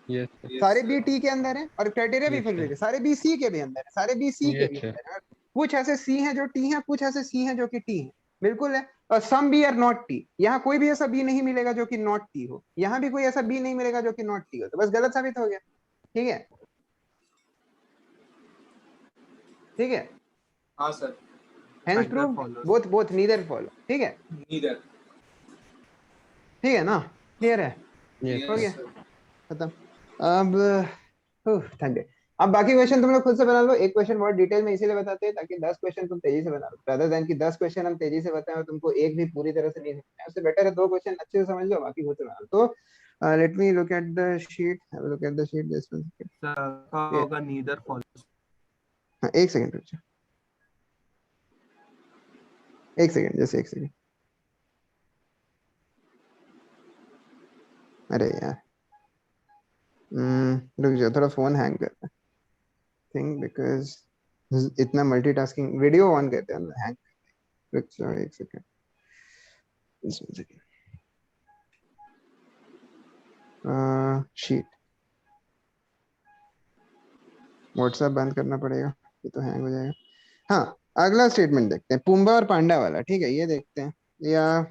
Yes, sir. Yes, सारे sir. बी टी के अंदर है, और क्राइटेरिया भी Yes, फुलफिल sir. है, सारे बी सी के भी अंदर है, सारे बी सी के Yes, भी sir. अंदर है। कुछ ऐसे सी हैं जो टी हैं, कुछ ऐसे सी हैं जो कि टी हैं, बिल्कुल है। और some B are not T, यहाँ कोई भी ऐसा बी नहीं मिलेगा जो कि नॉट टी हो, यहाँ भी कोई ऐसा बी नहीं मिलेगा जो कि नॉट टी हो, तो बस गलत साबित हो गया। ठीक है, ठीक है, हाँ sir hence Neither prove follows. Both both neither follow. ठीक है, नीदर ठीक है ना, क्लियर है, Yes, हो sir. गया, खत्म। अब थक गए। अब बाकी क्वेश्चन तुम लोग खुद से बना लो। एक क्वेश्चन बहुत डिटेल में इसीलिए बताते हैं ताकि 10 क्वेश्चन तुम तेजी से बना लो, rather than कि 10 क्वेश्चन हम तेजी से बताएं और तुमको एक भी पूरी तरह से नहीं समझ आए, उससे बेटर है 2 क्वेश्चन अच्छे से समझ लो, बाकी खुद से बना लो। तो let me look at the sheet, have a look at the sheet just one second. Sir का होगा नीदर फॉलोज। हाँ एक सेकंड रुक जाओ, एक सेकंड, जस्ट एक सेकंड। अरे यार रुक जाओ, थोड़ा फोन हैंग कर रहा है, थिंक बिकॉज इतना मल्टीटास्किंग, वीडियो ऑन करते हैं हैंग, रुक जाओ एक second, just one second. Sheet, WhatsApp बंद करना पड़ेगा, ये तो हैंग हो जाएगा। हाँ, अगला स्टेटमेंट देखते हैं, पुम्बा और पांडा वाला। ठीक है, ये देखते हैं, या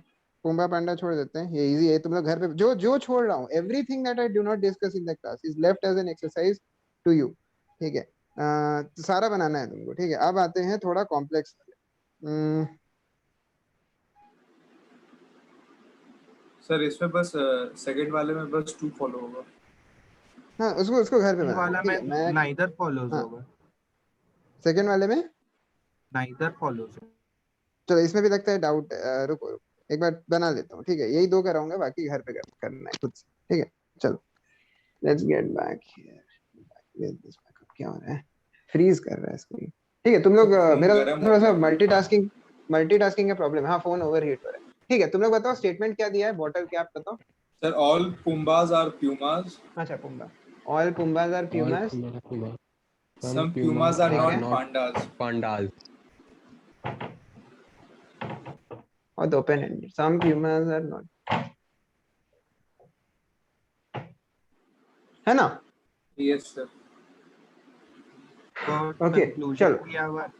पुम्बा पांडा छोड़ देते हैं, ये इजी है, तुम लोग घर पे जो जो छोड़ रहा हूँ, everything that I do not discuss in the class is left as an exercise to you. ठीक है, तो सारा बनाना है तुमको। ठीक है, अब आते हैं थोड़ा कॉम्प्लेक्स। सर इसमें बस सेकंड वाले में बस 2 फॉलो होगा। हाँ उसको उसको घर पे ये बना वाला ठीक है में मैं नाइदर फॉलोज हाँ होगा, सेकंड वाले में नाइदर फॉलोज। चलो इसमें भी लगता है डाउट रुको रुको एक बार बना लेता हूँ ठीक है यही दो कराऊंगा बाकी घर पे करना है खुद से ठीक है चलो लेट्स गेट बैक हियर क्या हो रहा है फ्रीज कर रहा है स्क्रीन ठीक है तुम लोग फोन मेरा गर्म हो थोड़ा सा गया। मल्टीटास्किंग का प्रॉब्लम है हाँ फोन ओवरहीट हो रहा है ठीक है तुम लोग बताओ स्टेटमेंट क्या दिया है बॉटल कैप बताओ sir all pumbas are pumas, अच्छा pumba all pumbas are All pumas Puma, Puma. Some Some pumas Pumas are ठीक are है नॉट not पांडाज। pandas. और the open ended some pumas are not है ना yes sir. तो okay conclusion चलो दिया हुआ है।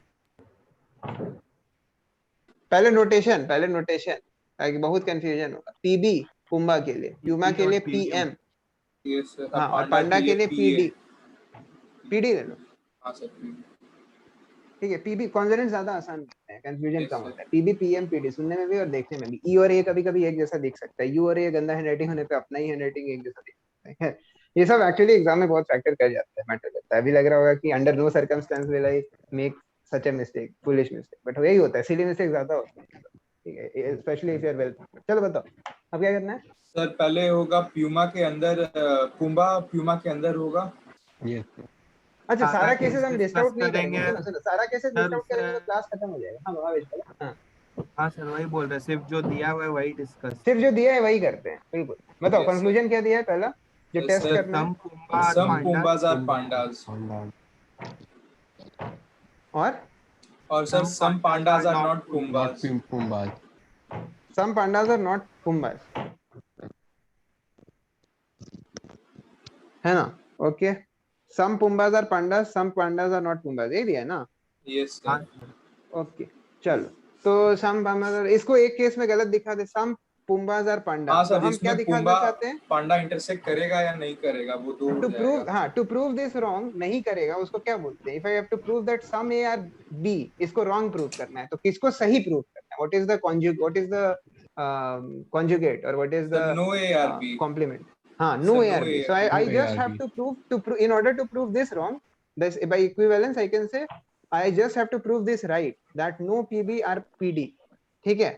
पहले नोटेशन ताकि बहुत कंफ्यूजन होगा पीबी पुम्बा के लिए प्यूमा के और लिए PU। PM yes sir. हाँ अब और पांडा पांडा के लिए पीए। पीडी पीडी ले लो हाँ सर पी। ठीक है पीबी कॉन्सोनेंट ज्यादा आसान होते हैं कंफ्यूजन यस कम सर। होता है पीबी पीएम पीडी सुनने में भी और देखने में भी ई और ए कभी कभी एक जैसा दिख सकता है यू और ए गंदा हैंडराइटिंग होने पे अपना ही हैंडराइटिंग एक जैसा दिख सकता है ये सब एक्चुअली एग्जाम में बहुत फैक्टर कर जाता है मैटर करता है अभी लग रहा होगा कि under no circumstances will I make such a mistake foolish mistake but वही होता है सिली मिस्टेक ज्यादा होता है ठीक है specially if you are well चलो बताओ अब क्या करना है सर पहले होगा प्यूमा के अंदर पुम्बा प्यूमा के अंदर होगा। Yes, sir. अच्छा सारा सारा केस केसेस हम लिस्ट डिस्कस आउट नहीं करेंगे करेंगे सुनो सुनो सारा केसेस लिस्ट सर आउट उसे। करेंगे तो क्लास खत्म हो जाएगा हाँ भावेश बोलो हाँ हाँ सर वही बोल रहे, सिर्फ जो दिया हुआ है वही डिस्कस। सिर्फ जो दिया है वही करते हैं बिल्कुल बताओ यस सर। कंक्लूजन क्या दिया है पहला जो टेस्ट सर करना है सम पुम्बा और some panda, pumbas are Puma, pandas. Pandas. और और sir some some pandas pandas are are not not pumba. Not pumbas. Pumbas. Some pandas are not pumbas है ना okay some pumbas are pandas some pandas are not pumbas ये दिया है ना yes हाँ sir. Sir. Okay चलो तो सम pandas इसको एक केस में गलत दिखा दे सम पुम्बास आर हाँ पांडास तो सर हम क्या इसमें दिखाना पुम्बा चाहते हैं पांडा इंटरसेक्ट करेगा या नहीं करेगा वो दो हो टू जाएगा। प्रूव हाँ टू प्रूव दिस रॉन्ग नहीं करेगा उसको क्या बोलते हैं if I have to prove that some A are B इसको रॉन्ग प्रूव करना है तो किसको सही प्रूव करना है what is the conjugate what is the conjugate or what is sir the no A are B. complement no sir no ARB A so are I No just have ARB. to prove in order to prove this wrong this by equivalence I can say I just have to prove this right that no PB or PD ठीक है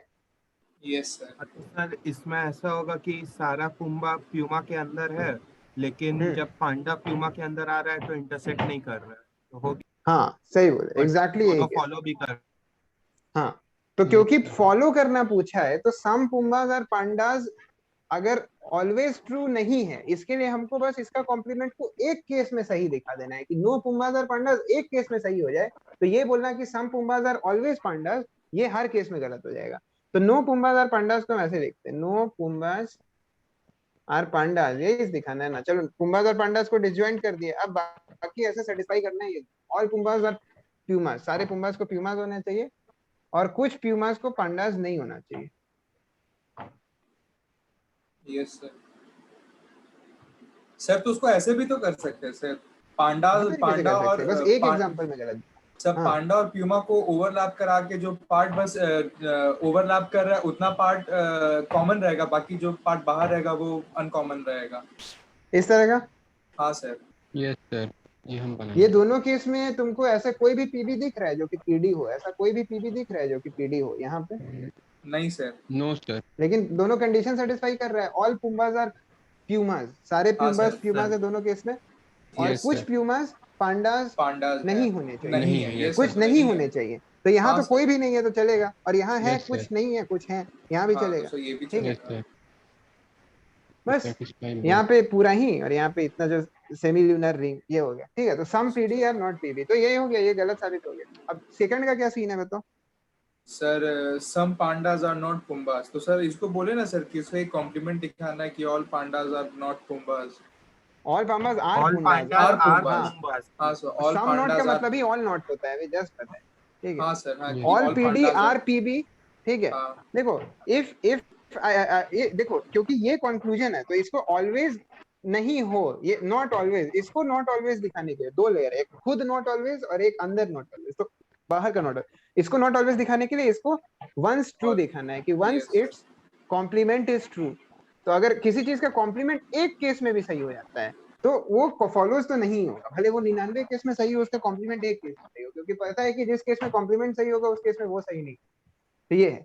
B. Yes sir. तो sir इसमें ऐसा होगा कि सारा Pumbaa Puma के अंदर है, लेकिन हम्म जब पांडा प्यूमा के अंदर आ रहा है तो इंटरसेक्ट नहीं कर रहा है, तो हो हाँ सही बोले बट एग्जैक्टली यही दोनों केस फॉलो भी कर। हाँ तो Yes, क्योंकि sir. फॉलो करना पूछा है तो सम पुम्बाज और पांडाज अगर ऑलवेज ट्रू नहीं है इसके लिए हमको बस इसका कॉम्प्लीमेंट को एक केस में सही दिखा देना है कि नो पुम्बाज और पांडाज एक केस में सही हो जाए तो ये बोलना कि सम पुम्बाज आर ऑलवेज पांडाज ये हर केस में गलत हो जाएगा तो नो पुम्बाज और पांडाज को हम ऐसे लिखते हैं नो पुम्बाज आर पांडाज ये दिखाना है ना चलो पुम्बाज और पांडाज को डिसजॉइंट कर दिया अब बाकी ऐसे सेटिस्फाई करना है ये ऑल पुम्बाज और प्यूमाज सारे पुम्बाज को प्यूमाज होना चाहिए और कुछ प्यूमाज को पांडाज नहीं होना चाहिए यस सर। सर तो उसको ऐसे भी तो कर सकते हैं सर पांडा दो तरीके से पांडा कर सकते और हैं बस एक एग्जांपल में गलत सब हाँ पांडा और प्यूमा को ओवरलैप करा के जो पार्ट बस ओवरलैप कर रहा है उतना पार्ट कॉमन रहेगा, बाकी जो पार्ट बाहर रहेगा वो अनकॉमन रहेगा। इस तरह का हाँ सर। Yes, sir. ये हम ये बनाएंगे. दोनों केस में तुमको ऐसा कोई भी पीबी दिख रहा है जो कि पीडी हो ऐसा कोई भी पीबी दिख रहा है जो कि पीडी हो यहाँ पे नहीं सर। No, sir. लेकिन दोनों कंडीशन सेटिस्फाई कर रहा है ऑल पुम्बाज आर प्यूमाज सारे हाँ प्यूमाज सर। प्यूमाज है दोनों केस में और Yes, कुछ sir. प्यूमाज पांडाज पांडा नहीं होने चाहिए नहीं नहीं है है, ये yes, कुछ सर नहीं नहीं होने है। चाहिए तो यहाँ हाँ तो सर। कोई भी नहीं है तो चलेगा और यहाँ है Yes, sir. कुछ नहीं है कुछ है यहाँ भी हाँ तो चलेगा सर ये भी ठीक है Yes, चलेगा। sir. बस Satisfy यहाँ both. पे पूरा ही और यहाँ पे इतना जो सेमी ल्यूनर रिंग ये हो गया ठीक है तो सम पीडी और नॉट पीडी तो ये हो गया ये गलत साबित हो गया अब सेकंड का क्या सीन है बताओ sir some pandas are not pumbas, तो सर इसको बोले ना सर कि इसको एक कॉम्प्लीमेंट दिखाना है कि all pandas are not pumbas. All pandas are all pumbas pandas are are pumbas. Pumbas. हाँ सर ऑल सम नॉट का पांडाज आर। मतलब ही ऑल नॉट होता है जस्ट पता है ठीक है हाँ सर हाँ कि Yes. All all PD pandas are are. PB ठीक है हाँ देखो इफ ये देखो क्योंकि ये कंक्लूजन है तो इसको ऑलवेज नहीं हो ये नॉट ऑलवेज इसको नॉट ऑलवेज दिखाने के लिए दो लेयर एक खुद नॉट ऑलवेज और एक अंदर नॉट ऑलवेज तो बाहर का नॉट इसको नॉट ऑलवेज दिखाने के लिए इसको वंस ट्रू और दिखाना है कि once yes it's complement is true तो अगर किसी चीज का कॉम्प्लीमेंट एक केस में भी सही हो जाता है तो वो फॉलोज तो नहीं होगा, भले वो 99 केस में सही हो उसका कॉम्प्लीमेंट एक केस में सही हो, क्योंकि पता है कि जिस केस में कॉम्प्लीमेंट सही होगा उस केस में वो सही नहीं। तो ये है,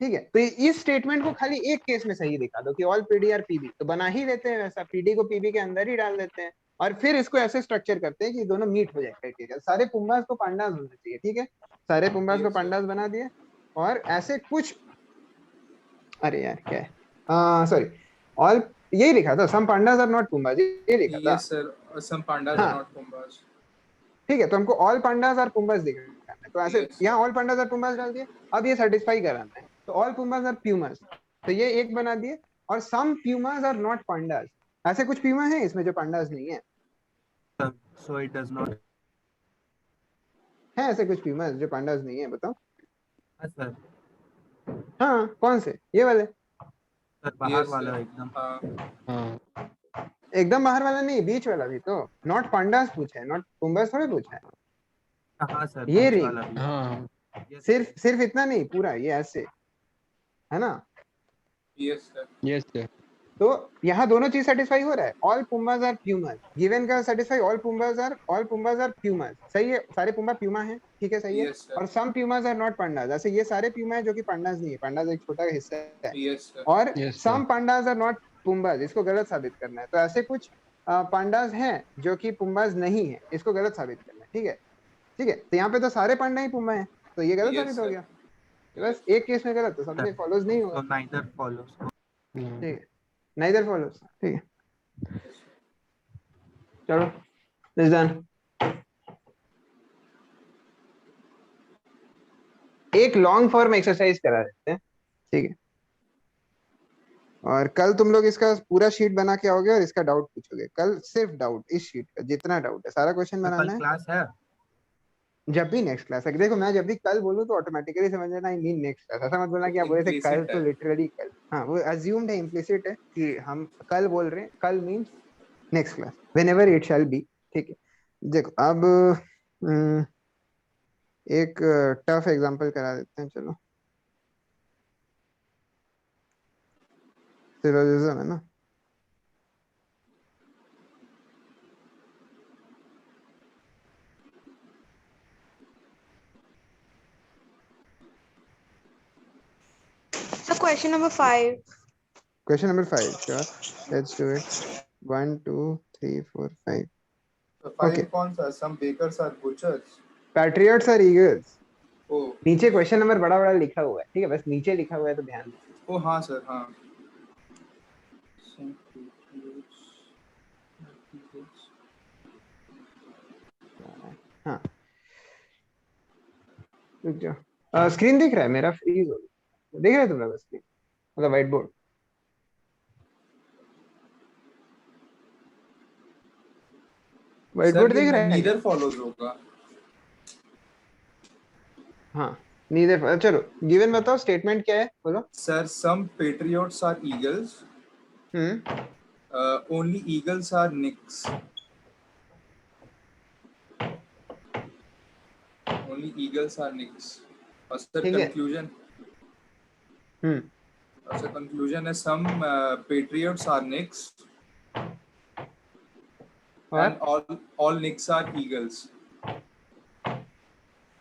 ठीक है। तो इस स्टेटमेंट को खाली एक केस में सही दिखा दो कि ऑल पीडी आर पीबी, तो बना ही देते हैं वैसा, पीडी को पीबी के अंदर ही डाल देते हैं और फिर इसको ऐसे स्ट्रक्चर करते हैं कि दोनों मीट हो जाए क्राइटेरिया। सारे पुम्बास को पांडास होना चाहिए, ठीक है, सारे पुम्बास को Yes, sir. पांडास बना दिए और ऐसे कुछ, अरे यार क्या है, सॉरी, ऑल यही लिखा था, सम पांडास आर नॉट पुम्बास, ये लिखा था। Yes, sir. Some pandas हाँ। are not pumbas. ठीक है, तो हमको ऑल पांडास आर पुम्बास दिखाना है, तो ऐसे Yes. यहाँ ऑल पांडास आर पुम्बास डाल दिए। अब ये सेटिस्फाई कराना है, तो ऑल पुम्बास आर प्यूमास, तो ये एक बना दिए। और सम प्यूमास आर नॉट पांडास, ऐसे कुछ प्यूमा है इसमें जो पांडास नहीं है, So it does not. है ऐसे कुछ प्यूमास जो पांडास नहीं है, बताओ। हाँ सर, हाँ कौन से, ये वाले? सर बाहर Yes, वाला sir. एकदम। हाँ एकदम बाहर वाला नहीं, बीच वाला भी तो। नॉट पांडास पूछा है, नॉट पुम्बास थोड़े पूछा है। हाँ सर, ये बीच रिंग, वाला भी। हाँ Yes, सिर्फ इतना नहीं, पूरा ये ऐसे है ना। Yes, sir. यस सर तो यहाँ दोनों चीज सेटिस्फाई हो रहा है, ऑल पुम्बास आर प्यूमास, गिवन का सेटिस्फाई ऑल पुम्बास आर प्यूमास, सही है, सारे पुम्बा प्यूमा है, ठीक है, सही है। Yes, sir. और सम प्यूमास आर नॉट पांडास, ऐसे ये सारे प्यूमा है जो कि पांडास नहीं है, पांडास एक छोटा हिस्सा है। Yes, sir. और Yes, sir. Some pandas are not pumbas, इसको गलत साबित करना है, तो ऐसे कुछ पांडास हैं जो कि पुम्बास नहीं है, इसको गलत साबित करना है, ठीक है, ठीक है। तो यहाँ पे तो सारे पांडा ही पुम्बा है, तो ये गलत Yes, साबित हो sir. गया। बस एक केस में गलत, तो सब में फॉलोज नहीं होगा, So neither follows. ठीक है, नाइदर फॉलोज, ठीक है। चलो दिस डन। एक लॉन्ग फॉर्म एक्सरसाइज करा देते हैं, ठीक है, और कल तुम लोग इसका पूरा शीट बना के आओगे और इसका डाउट पूछोगे कल, सिर्फ डाउट इस शीट का, जितना डाउट है सारा क्वेश्चन कल बनाना है। क्लास है? जब भी नेक्स्ट क्लास है, देखो मैं जब भी कल बोलूँ तो ऑटोमेटिकली समझ लेना आई मीन नेक्स्ट क्लास, ऐसा मत बोलना कि आप बोले थे कल, Implicit तो है। लिटरली कल। हाँ वो अज्यूम्ड है, इम्प्लिसिट है कि हम कल बोल रहे हैं, कल means next class, whenever it shall be, ठीक है। देखो अब एक टफ एग्जांपल करा देते हैं, चलो, सिलोजिज्म है ना। So question number 5. Question number 5, sure, let's do it. 1 2 3 4 5. So five Okay. कौन सा? Some bakers are butchers. Patriots are eagles. Oh, नीचे क्वेश्चन नंबर बड़ा बड़ा लिखा हुआ है, ठीक है, बस नीचे लिखा हुआ है तो ध्यान दो। oh हाँ sir, हाँ. Some patriots are eagles. हाँ रुक जाओ, स्क्रीन दिख रहा है मेरा, फ्रीज हो गया, दिख रहा है तुम लोग स्क्रीन, मतलब white board? White Sir, board ये दिख रहा है? neither follows होगा. हाँ नीदर, चलो गिवन बताओ, स्टेटमेंट क्या है बोलो। Sir, some patriots are eagles. Only eagles are nicks. Only eagles are nicks. और sir ठीक है। conclusion. हम्म और sir conclusion है some patriots are nicks and all nicks are eagles.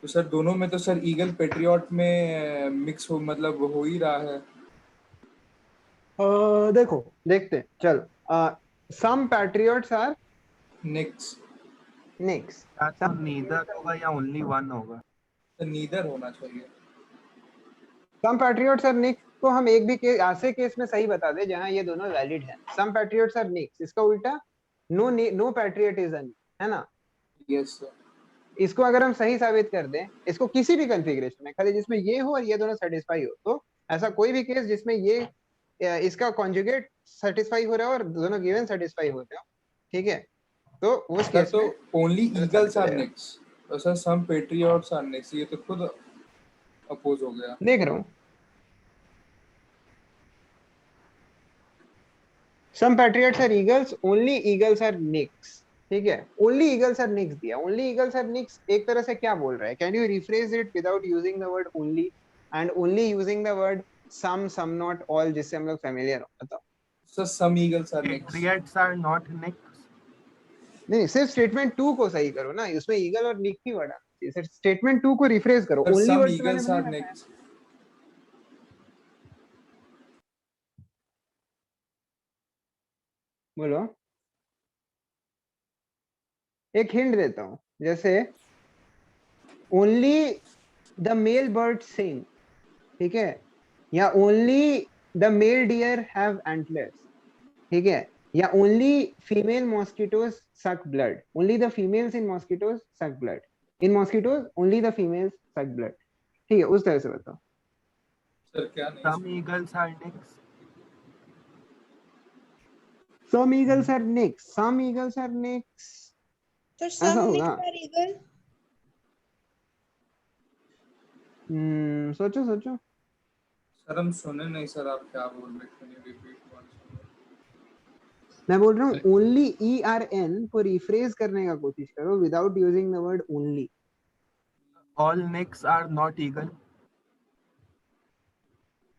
तो सर दोनों में तो सर ईगल पेट्रियट में मिक्स हो, मतलब हो ही रहा है। देखो देखते हैं, चलो, सम पैट्रियट्स आर निक्स। निक्स, या तो नीदर होगा या ओनली वन होगा। तो नीदर होना चाहिए। सम पैट्रियट्स आर निक्स को हम एक भी केस, ऐसे केस में सही बता दे जहां ये दोनों वैलिड है। सम पैट्रियट्स आर निक्स, इसका उल्टा नो पैट्रियट इज अ निक, है ना। Yes sir. इसको अगर हम सही साबित कर दें, इसको किसी भी कॉन्फ़िगरेशन में, खाली जिसमें ये हो और ये दोनों सेटिस्फाई हो, तो ऐसा कोई भी केस जिसमें ये इसका कॉन्जुगेट सेटिस्फाई हो रहा है और दोनों गिवन सेटिस्फाई हो रहे हो, ठीक है, तो उस सर केस तो में ओनली ईगल्स आर चलेगा। निक्स, तो sir some patriots are Knicks, ये तो खुद अपोज हो गया। देख रहा हूँ, some Patriots are eagles, only Eagles are Knicks, ठीक है, ओनली ईगल्स आर निक्स दिया। ओनली ईगल्स आर निक्स एक तरह से क्या बोल रहा है, can you rephrase it without using the word only and only using the word some not all, जिससे हम लोग फेमिलियर हो, बताओ। So some eagles are Knicks. Patriots are not Knicks. नहीं, सिर्फ स्टेटमेंट 2 को सही करो ना, उसमें ईगल और निक की वर्ड आती है। सिर्फ स्टेटमेंट 2 को रिफ्रेश करो, But ओनली some वर्ड तो मैंने eagles नहीं are बताया। Knicks. बोलो। एक हिंट देता हूँ, जैसे only the male bird sing, ठीक है, या only the male deer have antlers, ठीक है, या only female mosquitoes suck blood, only the females in mosquitoes suck blood, in mosquitoes only the females suck blood, ठीक है, उस तरह से बताओ। Sir क्या नहीं? Some eagles are Knicks. Some eagles are Knicks, some eagles are Knicks, So ऐसा some होगा। Knicks are eagle. सोचो सोचो। सर हम सुने नहीं सर, आप क्या बोल रहे थे? Can you repeat once more? मैं बोल रहा हूँ ओनली ERN को रिफ्रेज करने का कोशिश करो without using the word only. All Knicks are not eagle.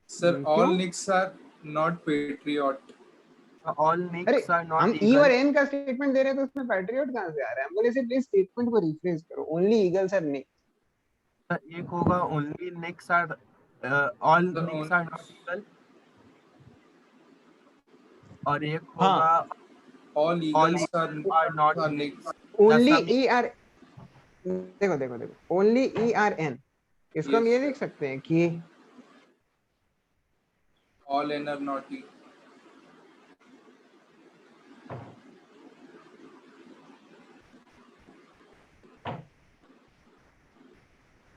Sir, all क्यों? Knicks are not patriot. All अरे Knicks are not हम E eagle. और N का स्टेटमेंट दे रहे हैं तो उसमें पैट्रियट कहाँ से आ रहा है? हम बोले सिर्फ इस स्टेटमेंट को रिफ्रेज करो, ओनली ईगल्स आर निक। एक होगा only Knicks are all The Knicks on- are not eagle. और एक होगा all all eagles are not are Knicks. Knicks. Only some- ER, देखो देखो देखो, ओनली ERN, इसको हम Yes, ये sir. लिख सकते हैं कि All N are naughty.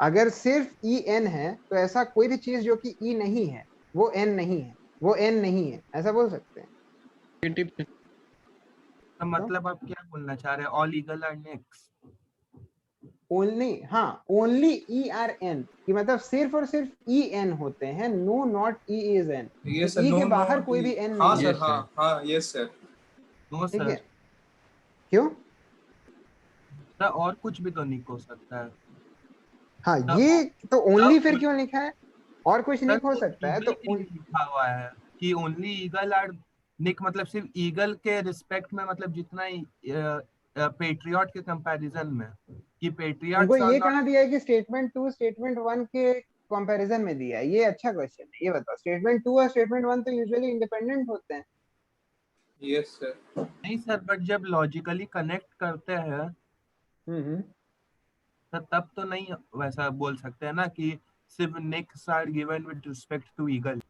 अगर सिर्फ EN है तो ऐसा कोई भी चीज जो कि E नहीं है वो N नहीं है, वो N नहीं है, ऐसा बोल सकते हैं। तो मतलब आप क्या बोलना चाह रहे हैं? All eagle are Knicks. Only, हाँ, ओनली ERN कि मतलब सिर्फ और सिर्फ EN होते हैं, no not E is N। Yes, तो sir. E No, के बाहर no. कोई भी N हाँ नहीं sir, है। Yes, हाँ हाँ yes sir. No ठीक sir. है, क्यों? सर और कुछ भी तो निक हो सकता है। हाँ, तब- ये तो ओनली तब- फिर क्यों लिखा है? और कुछ सर निक हो तो सकता है eagle तो के लिए लिखा हुआ है कि ओनली ईगल आर निक, मतलब सिर्फ ईगल के रिस्पेक्ट में, मतलब जितना ही पेट्रियट के कंपैरिजन में कि उनको पेट्रियट्स ये कहाँ दिया है कि स्टेटमेंट 2 स्टेटमेंट 1 के कंपैरिजन में दिया है? ये अच्छा क्वेश्चन है, ये बताओ। स्टेटमेंट 2 और स्टेटमेंट 1 तो यूजुअली इंडिपेंडेंट होते हैं। Yes sir. नहीं सर, बट जब लॉजिकली कनेक्ट करते हैं हम्म, तो तब तो नहीं वैसा बोल सकते हैं ना कि सिर्फ Knicks are given with respect to Eagle.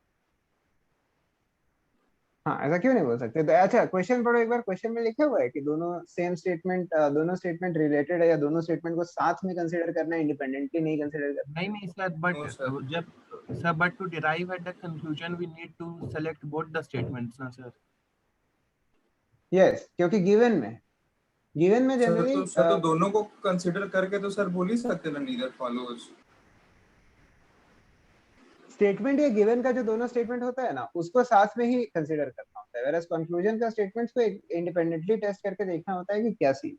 हाँ, ऐसा क्यों नहीं बोल सकते? तो अच्छा क्वेश्चन पढ़ो एक बार। क्वेश्चन में लिखा हुआ है कि दोनों सेम स्टेटमेंट, दोनों स्टेटमेंट रिलेटेड है या दोनों स्टेटमेंट को साथ में कंसीडर करना है, इंडिपेंडेंटली नहीं कंसीडर करना। नहीं सर, बट No, sir. जब sir but to derive at the conclusion we need to select both the statements ना सर। यस, क्योंकि गिवन में जनरली सर तो दोनों को कंसीडर करके तो सर बोल ही सकते ना, neither follows. स्टेटमेंट या गिवन का जो दोनों स्टेटमेंट होता है ना, उसको साथ में ही कंसीडर करना होता है, वेरएस कंक्लूजन का स्टेटमेंट्स को इंडिपेंडेंटली टेस्ट करके देखना होता है कि क्या सीन।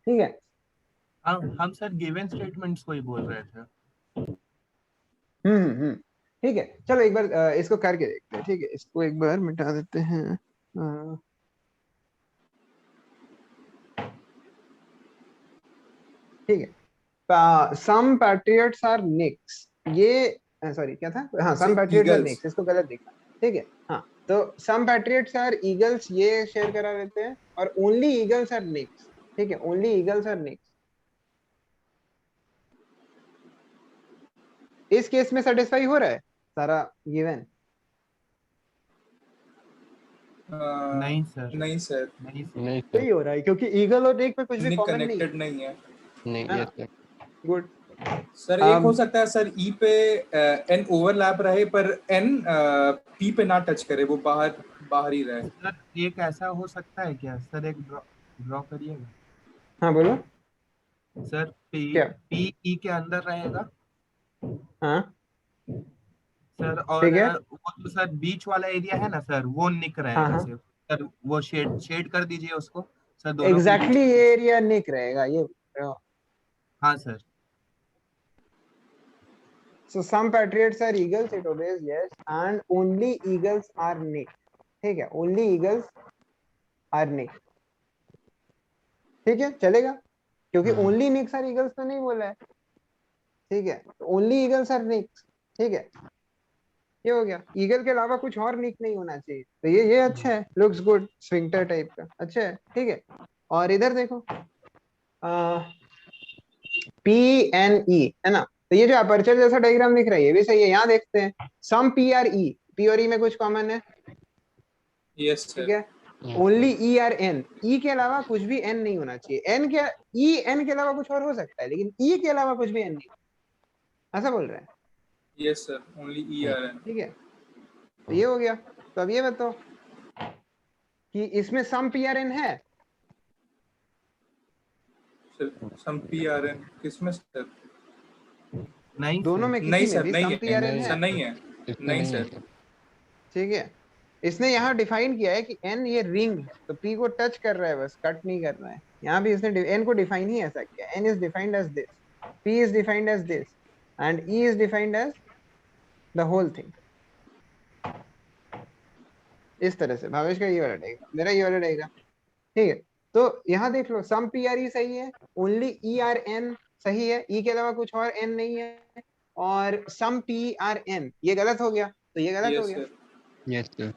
ठीक है, हम सर गिवन स्टेटमेंट्स को ही बोल रहे थे। ठीक है, चलो एक बार इसको करके देखते हैं। ठीक है, इसको एक बार मिटा देते हैं। ठीक है, सम पैट्रियट्स आर निक्स, ये सॉरी क्या था? हाँ, सम Sir, पैट्रियट्स आर eagles. निक्स, इसको गलत देखा। ठीक है, हाँ, तो सम पैट्रियट्स आर ईगल्स ये शेयर करा देते हैं, और ओनली ईगल्स आर निक्स। ठीक है, ओनली ईगल्स आर निक्स। इस केस में सेटिस्फाई हो रहा है सारा गिवन? नहीं सर, नहीं सर. नहीं सर। नहीं सर, सही हो रहा है, क्योंकि ईगल और निक पे कुछ भी Nick कॉमन नहीं है। connected नहीं है. नहीं। हाँ। Yes sir, good. सर एक हो सकता है सर E पे N ओवरलैप रहे पर N P पे ना टच करे, वो बाहर ही रहे. सर एक ऐसा हो सकता है क्या सर? एक ड्रॉ करिएगा हाँ बोलो। सर। पी क्या? पी ई के अंदर रहेगा हाँ सर, और ठीक है। वो जो सर बीच वाला एरिया है ना सर, वो निक हाँ, रहेगा हाँ। सिर्फ। सर वो शेड कर दीजिए उसको सर, दोनों के एग्जैक्टली बीच। ये एरिया निक रहेगा ये। हाँ sir. So some patriots are eagles, it obeys yes, and only eagles are nick. ठीक है, ओनली ईगल्स आर निक्स, ठीक है चलेगा, क्योंकि हाँ। ओनली निक्स आर ईगल्स तो नहीं बोला है, ठीक है, ओनली ईगल्स आर निक्स, ठीक है, ये हो गया, ईगल के अलावा कुछ और निक नहीं होना चाहिए, तो ये अच्छा है, लुक्स गुड, स्विंटर टाइप का अच्छा है, ठीक है। और इधर देखो PNE है ना, तो ये जो अपर्चर जैसा डायग्राम दिख रहा है ये भी सही है, यहाँ देखते हैं सम PRE, P और E में कुछ कॉमन है, यस ठीक सर, है, ओनली ERN, E के अलावा कुछ भी N नहीं होना चाहिए, N के EN के अलावा कुछ और हो सकता है, लेकिन E के अलावा कुछ भी N नहीं, ऐसा बोल रहे हैं, यस सर, ओनली ERN। ठीक है, तो ये हो गया। तो अब ये बताओ कि इसमें सम PRN है, सर सम PRN किसमें सर? नहीं दोनों सर, में नहीं किसी में सर, भी नहीं सम है PRN नहीं सर, है, नहीं है, इसमें नहीं नहीं है सर। सर। ठीक है, इसने यहाँ डिफाइन किया है कि N ये रिंग है, तो P को टच कर रहा है बस, कट नहीं कर रहा है, यहाँ भी इसने N को डिफाइन ही ऐसा किया, N is defined as this, P is defined as this and E is defined as the whole thing, इस तरह से भावेश का ये वाला डायग्राम, मेरा ये वाला डायग्राम, ठीक है। तो यहाँ देख लो सम PRE सही है, ओनली ERN सही है, E के अलावा कुछ और N नहीं है, और सम PRN ये गलत हो गया, तो ये गलत हो यस गया, sir, yes sir.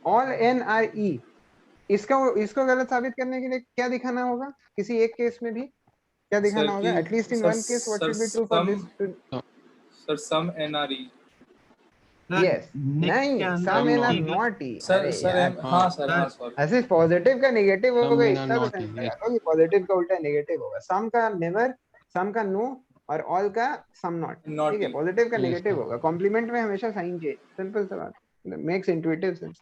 All NRE, इसको गलत साबित करने के लिए क्या दिखाना होगा, किसी एक केस में भी क्या दिखाना सर होगा, कि at least in sir one case what sir should be true for this, sir some NRE। Sir yes, Knick नहीं के अंदर some N are Eagle not E, sir अरे सर यार हाँ सर, हाँ सर सॉरी। ऐसे पॉजिटिव का नेगेटिव Some होगा, men are इतना तो not सेंस yes. लगा लो कि पॉजिटिव का उल्टा नेगेटिव होगा, सम का नेवर, सम का नो और ऑल का सम नॉट, ठीक है, Naughty। पॉजिटिव का Yes, नेगेटिव sir. होगा, कॉम्प्लीमेंट में हमेशा साइन चेंज, सिंपल सा बात, मेक्स इंट्यूटिव सेंस,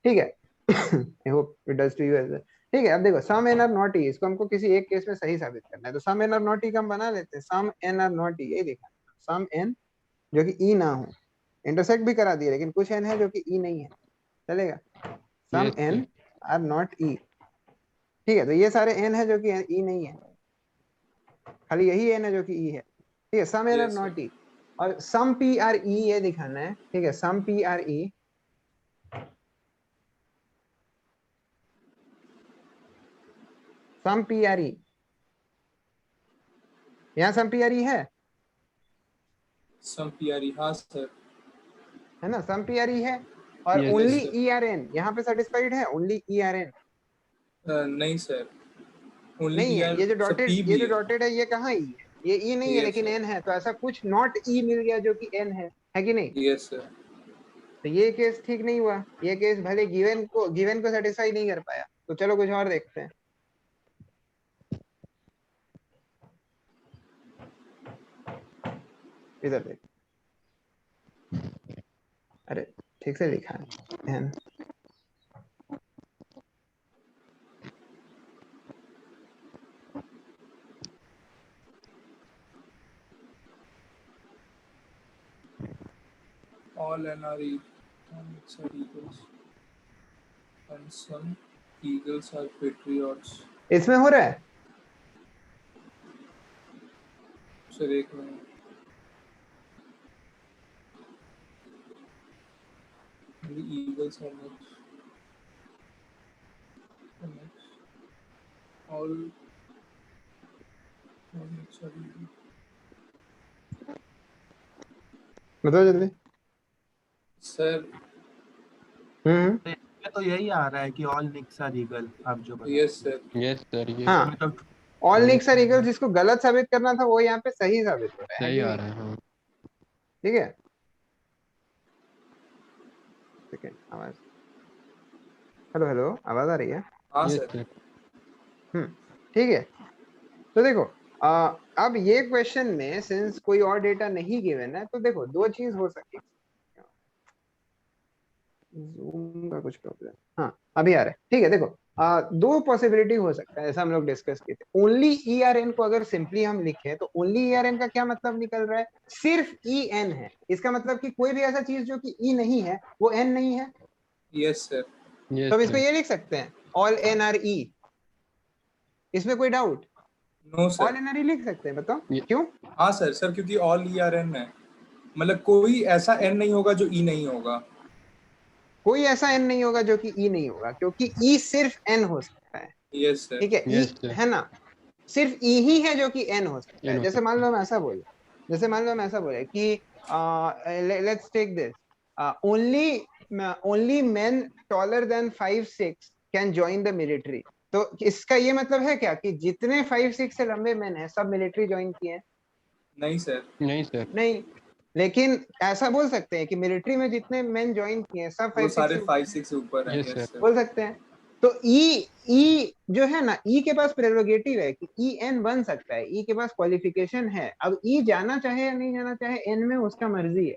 ठीक है। I hope it does to you as well, ठीक है। अब देखो some N are not E, इसको हमको किसी एक केस में सही साबित करना है, तो सम एन आर नॉट ई का हम बना लेते हैं, सम एन आर नॉट ई, यही देखा, सम एन जो कि ई ना हो, इंटरसेक्ट भी करा दिए, लेकिन कुछ एन है जो कि ई नहीं है, चलेगा, some Yes, sir. N are not E, ठीक है, तो ये सारे एन है जो कि ई नहीं है, खाली यही एन है जो कि ई है, ठीक है, some N are Yes, sir। Not E, और सम पी आर ई ये दिखाना है, ठीक है, some P R E, some P R E, यहाँ सम पी आर ई है सम PRE, हाँ सर। है ना, सम पी आर ई है, और Yes, only sir। E are N यहाँ पे सेटिस्फाइड है, ओनली ई आर एन नहीं सर, ओनली नहीं है, ER ये जो सर, डॉटेड, P ये भी जो है। डॉटेड है ये कहाँ ई है, ये ई नहीं है Yes, लेकिन sir। एन है, तो ऐसा कुछ नॉट ई मिल गया जो कि एन है कि नहीं, Yes, sir। तो ये केस ठीक नहीं हुआ, ये केस भले गिवन को सेटिस्फाई नहीं कर पाया, तो चलो कुछ और देखते हैं, इधर देख, अरे ठीक से लिखा है, All NRE are eagles, and some eagles are patriots। इसमें हो रहा है, सर एक minute, the eagles are next, all next are eagles। बताओ जल्दी, सर ये तो यही आ रहा है कि ऑल निक्स आर ईगल, आप जो बता yes sir, Yes, sir. Yes. हाँ, मतलब ऑल निक्स आर ईगल, जिसको गलत साबित करना था वो यहाँ पे सही साबित हो रहा है सही कि आ नहीं? रहा है, हाँ। ठीक है, सेकंड आवाज, हेलो हेलो, आवाज आ रही है, हाँ Yes, सर। sir. ठीक है, तो देखो अब ये क्वेश्चन में सिंस कोई और डेटा नहीं गिवन है, तो देखो दो चीज हो सकती है, जूम का कुछ प्रॉब्लम, हाँ अभी आ रहा है, ठीक है, देखो दो पॉसिबिलिटी हो सकता है, ऐसा हम लोग डिस्कस किए थे, ओनली ई आर एन को अगर सिंपली हम लिखे तो ओनली ई आर एन का क्या मतलब निकल रहा है, सिर्फ ई एन है, इसका मतलब कि कोई भी ऐसा चीज जो कि ई नहीं है वो एन नहीं है, यस सर, Yes, तो हम इसको sir. ये लिख सकते हैं ऑल एन आर ई, इसमें कोई doubt, no all sir. N are E लिख सकते हैं, बताओ ये- क्यों, हाँ सर, सर क्योंकि ऑल ERN है, मतलब कोई ऐसा N नहीं होगा जो E नहीं होगा। कोई ऐसा n नहीं होगा जो कि e नहीं होगा, क्योंकि e सिर्फ n हो सकता है, यस सर, ठीक है, Yes, e sir. है ना, सिर्फ e ही है जो कि n हो सकता N है। हो जैसे मान लो हम ऐसा बोले, जैसे मान लो हम ऐसा बोले कि let's take this, only men taller than 5'6" can join the military. तो इसका ये मतलब है क्या कि जितने 5'6" से लंबे मैन हैं सब मिलिट्री ज्वाइन किए हैं? नहीं सर, नहीं सर, नहीं, लेकिन ऐसा बोल सकते हैं कि मिलिट्री में जितने मैन ज्वाइन किए हैं सब वो 5'6" सारे से 5'6" से ऊपर हैं। Yes, yes sir. सर, बोल सकते हैं। तो ई जो है ना, ई के पास प्रेरोगेटिव है कि ई एन बन सकता है, ई के पास क्वालिफिकेशन है। अब ई जाना चाहे या नहीं जाना चाहे एन में, उसका मर्जी है,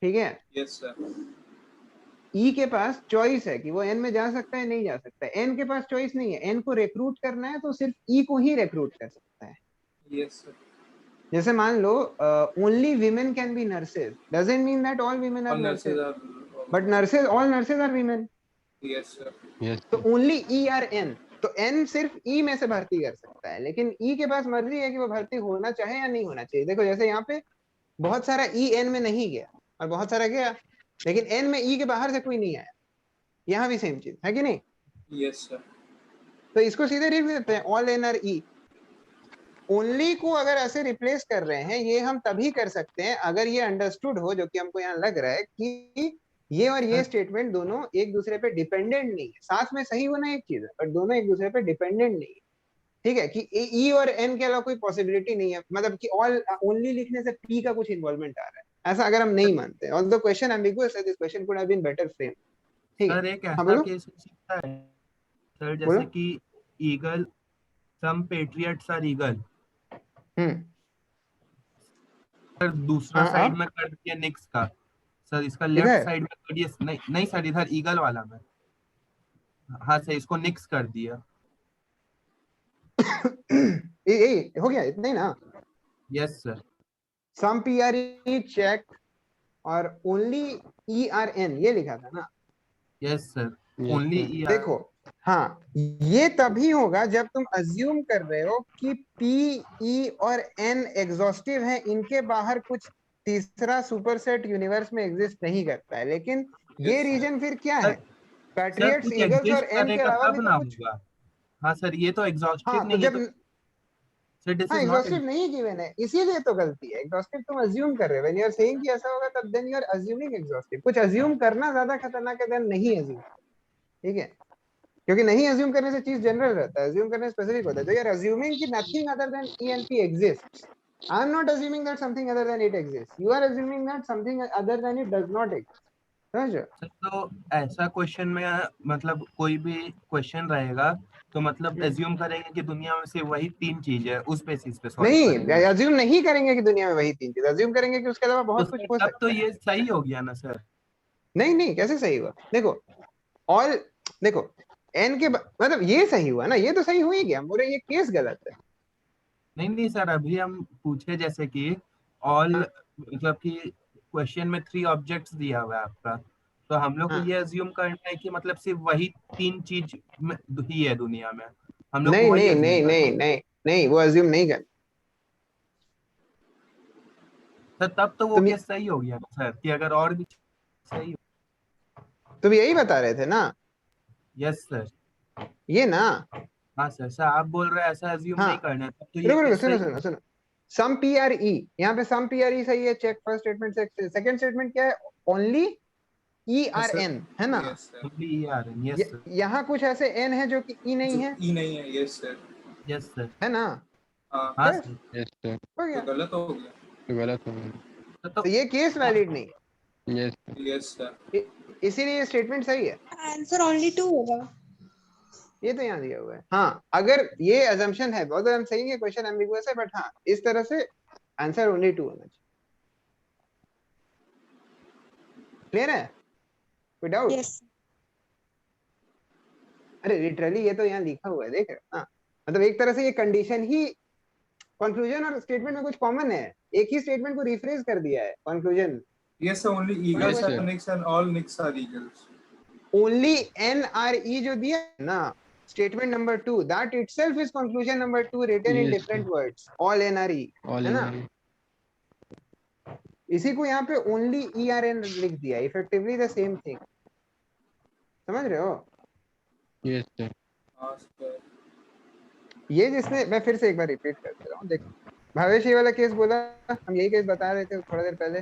ठीक है। यस सर, ई के पास चॉइस है कि वो एन में जा सकता है नहीं जा सकता है। एन के पास चॉइस नहीं है, एन को रिक्रूट करना है तो सिर्फ ई को ही रिक्रूट कर सकता है। यस सर, जैसे मान लो only women can be nurses, doesn't mean that all women are all nurses, nurses are, but nurses, all nurses are women. Yes sir, yes, तो sir. Only E are N, तो N सिर्फ E में से भर्ती कर सकता है, लेकिन ई के पास मर्जी है कि वो भर्ती होना चाहे या नहीं होना चाहिए। देखो जैसे यहाँ पे बहुत सारा ई एन में नहीं गया और बहुत सारा गया, लेकिन एन में ई के बाहर से कोई नहीं आया। यहाँ भी सेम चीज है कि नहीं? यस सर, तो इसको सीधे लिख देते हैं all N are E. Only को अगर ऐसे रिप्लेस कर रहे हैं, ये हम तभी कर सकते हैं अगर ये अंडरस्टूड हो, जो कि हमको यहाँ लग रहा है कि ये और ये स्टेटमेंट दोनों एक दूसरे पे डिपेंडेंट नहीं है। साथ में सही होना एक चीज है, बट दोनों एक दूसरे पे डिपेंडेंट नहीं है, ठीक है। कि ई और एन के अलावा कोई पॉसिबिलिटी नहीं है, मतलब कि ऑल ओनली लिखने से पी का कुछ इन्वॉल्वमेंट आ रहा है, ऐसा अगर हम नहीं मानते। ऑल्दो क्वेश्चन एम्बिगुअस है, this question could have been better frame, ठीक है। सर एक हाँ ऐसा बोलो केस हो सकता है सर, बोलो। जैसे कि eagle, some patriots are eagle, hmm, sir दूसरा हाँ साइड अब में कर दिया निक्स का, सर इसका लेफ्ट इधर साइड में कर दिया, नहीं नहीं सर इधर ईगल वाला में, हाँ सर इसको निक्स कर दिया। हो गया इतना ही ना। Yes sir, some P R E check और ओनली ई आर एन ये लिखा था ना। Yes sir, Yes, only sir. देखो हाँ, ये तभी होगा जब तुम अज्यूम कर रहे हो कि पी ई और एन एग्जॉस्टिव है, इनके बाहर कुछ तीसरा सुपरसेट यूनिवर्स में एग्जिस्ट नहीं करता है। लेकिन ये Yes, sir. रीजन फिर क्या है? सर पैट्रियट्स, कुछ ईगल्स और एग्जिस्ट एन के करेगा अलावा भी तब तो ना कुछ। होगा। हाँ सर ये तो एग्जॉस्टिव हाँ तो नहीं है, जब, तो सर दिस हाँ इज नॉट, एग्जॉस्टिव नहीं गिवन है, इसीलिए तो गलती है। एग्जॉस्टिव तुम अज्यूम कर रहे हो, व्हेन यू आर सेइंग कि ऐसा होगा तब then you are assuming exhaustive. कुछ अज्यूम करना ज्यादा खतरनाक है देन नहीं अज्यूम, ठीक है। क्योंकि नहीं अज्यूम करने से चीज जनरल रहता है, अज्यूम करने से स्पेसिफिक होता है। तो यू आर अज्यूमिंग कि nothing other than E and P exists. I am not assuming that something other than it exist, you are assuming that something other than it does not exist, समझ? Sir तो ऐसा question में मतलब कोई भी question रहेगा तो मतलब एज्यूम करेंगे कि दुनिया में सिर्फ वही तीन चीज है, उस बेसिस पे सॉल्व नहीं, करेंगे। अज्यूम नहीं करेंगे कि दुनिया में वही तीन चीज, अज्यूम करेंगे कि उसके अलावा तो बहुत कुछ सर हो तब तो सकता है। ये सही हो गया ना सर। नहीं नहीं, कैसे सही हुआ? देखो ऑल, देखो एन के मतलब ये सही हुआ ना, ये तो सही हो ही गया, मोरे ये केस गलत है। नहीं नहीं सर, अभी हम पूछे जैसे कि ऑल, मतलब कि क्वेश्चन में 3 ऑब्जेक्ट्स दिया हुआ है आपका, तो हम लोग को हाँ ये अज्यूम करना है कि मतलब सिर्फ वही 3 चीज ही है दुनिया में, हम लोग को नहीं वही नहीं अज्यूम नहीं करना नहीं नहीं नहीं, वो अज्यूम नहीं कर। है। सर तब तो वो तुम केस सही हो गया ना सर, कि अगर और भी सही। तुम यही बता रहे थे ना, यस सर। ये ना। हाँ सर, सर आप बोल रहे हैं ऐसा अज्यूम हाँ नहीं करना है, तब तो ये रुको रुको, केस सुनो सही सुनो है। सुनो, सम पी आर ई, यहाँ पे सम पी आर ई सही है, चेक फर्स्ट स्टेटमेंट से। सेकंड स्टेटमेंट क्या है? Only E Yes, are sir. N है ना। Yes, sir. ओनली यार, यस सर। यहाँ कुछ ऐसे एन है जो कि ई नहीं जो है, ई नहीं है, यस सर। Yes sir. है ना। हाँ, हाँ बस सर। Yes, sir. हो तो गया। गलत हो गया। तो गलत हो गया. तो तो ये केस वैलिड नहीं Yes, sir. यस सर, है, इसीलिए ये स्टेटमेंट सही है। आंसर ओनली 2 होगा। ये तो यहाँ दिया हुआ है। हाँ अगर ये अजम्पशन है, बहुत हम सही है, क्वेश्चन एम्बिगुअस है, बट हाँ इस तरह से आंसर ओनली 2 होना चाहिए। क्लियर है? कोई डाउट? यस। अरे लिटरली ये तो यहाँ लिखा हुआ है, देख रहे हो ना। मतलब एक तरह से ये कंडीशन ही, कंक्लूजन और स्टेटमेंट में कुछ कॉमन है, एक ही स्टेटमेंट को रिफ्रेज कर दिया है। Conclusion yes sir, only eagles Yes, are sir. Nicks and all nicks are eagles. Only N are E जो दिया है ना, statement number 2, that itself is conclusion number 2 written in Yes, different sir. Words, all N are E, All है in ना। all. इसी को यहाँ पे ओनली ERN लिख दिया, इफेक्टिवली द सेम थिंग, समझ रहे हो? Yes sir. हाँ सर। ये जिसने, मैं फिर से एक बार रिपीट कर दे रहा हूँ, देखो भावेश ये वाला केस बोला, हम यही केस बता रहे थे थोड़ा देर पहले,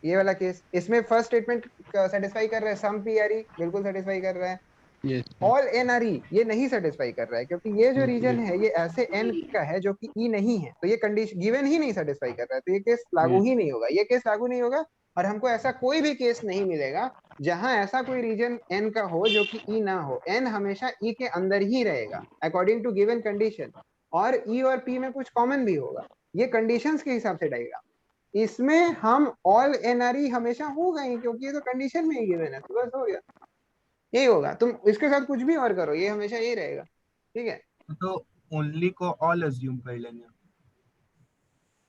ये वाला केस, इसमें फर्स्ट स्टेटमेंट सेटिस्फाई कर रहा है, सम PRE बिल्कुल सेटिस्फाई कर रहा है, यस ऑल NRE ये नहीं सेटिस्फाई कर रहा है, क्योंकि ये जो रीजन Yes. है ये ऐसे n का है जो कि E नहीं है, तो ये कंडीशन गिवन ही नहीं सेटिस्फाई कर रहा है, तो ये केस लागू Yes. ही नहीं होगा, ये केस लागू नहीं होगा। और हमको ऐसा कोई भी केस नहीं मिलेगा जहां ऐसा कोई रीजन n का हो जो कि E ना हो, n हमेशा E के अंदर ही रहेगा अकॉर्डिंग टू गिवन कंडीशन, और E और P में कुछ कॉमन भी होगा, ये कंडीशंस के हिसाब से डायग्राम। इसमें हम ऑल NRE हमेशा होगा ही, क्योंकि ये तो कंडीशन में ही गिवन है, तो बस हो गया, यही होगा। तुम इसके साथ कुछ भी और करो, ये हमेशा यही रहेगा, ठीक है? तो ओनली को ऑल अज्यूम कर लेंगे।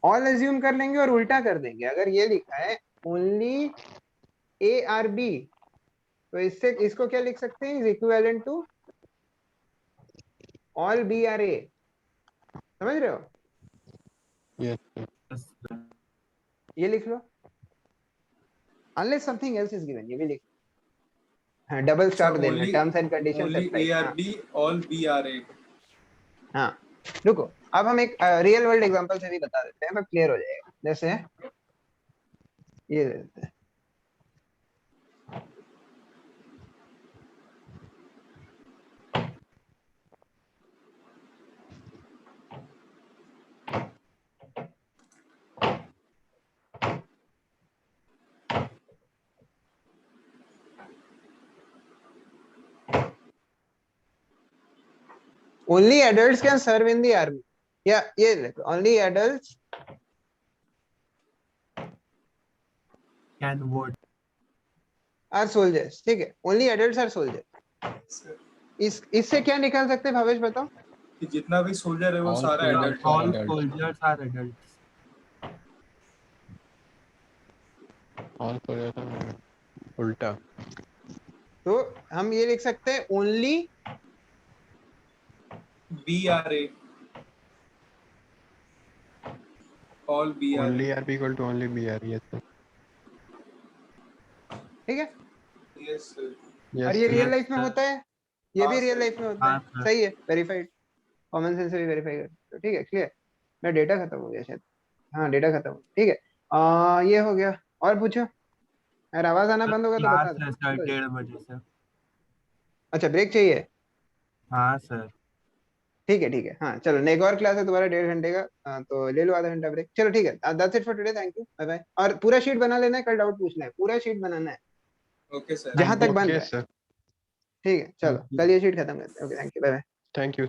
ऑल अज्यूम कर लेंगे और उल्टा कर देंगे, अगर ये लिखा है ओनली ARB, तो इससे इसको क्या लिख सकते हैं, is equivalent to all BRA, समझ रहे हो? Yes, sir. Yes, sir. ये लिख लो, unless something else is given, ये भी लिख, हाँ डबल स्टार देना, only- terms and condition Only ARB, all BRA. हाँ रुको, अब हम एक रियल वर्ल्ड एग्जांपल से भी बता देते हैं, तो क्लियर हो जाएगा। जैसे ये दे देते हैं, only adults can serve in the army, या ये देखो only adults Can vote. are soldiers, ठीक है, only adults are soldiers। Sir, इससे क्या निकाल सकते हैं भावेश बताओ? कि जितना भी सोल्जर है वो All सारा soldiers adult are All adults. soldiers are adults. All soldiers are adults. उल्टा। तो हम ये लिख सकते हैं only BRA, all BRA. Only RB equal to only BR. Yes, sir. ठीक है, Yes sir. Yes, और ये sir. रियल Yes, लाइफ में sir. होता है, ये भी हाँ, रियल sir. लाइफ में होता हाँ, है, sir. सही है, वेरीफाइड, कॉमन सेंस से भी वेरीफाई कर, तो ठीक है, क्लियर। मैं डेटा खत्म हो गया शायद, हाँ डेटा खत्म हो, ठीक है, ये हो गया, और पूछो, अगर आवाज आना बंद होगा तो बता क्लास है सर दो। 1:30 बजे से। अच्छा ब्रेक चाहिए, हाँ सर। ठीक है, हाँ चलो, एक और क्लास है तुम्हारा 1.5 घंटे का, तो ले लो आधा घंटा ब्रेक, चलो ठीक है, that's it for today, thank you, bye bye. और पूरा शीट बना लेना है, कल डाउट पूछना है, पूरा शीट बनाना है Okay sir. जहां तक बन Okay, रहा है, sir. ठीक है, चलो कल ये शीट खत्म करते हैं, okay thank you, bye bye. Thank you.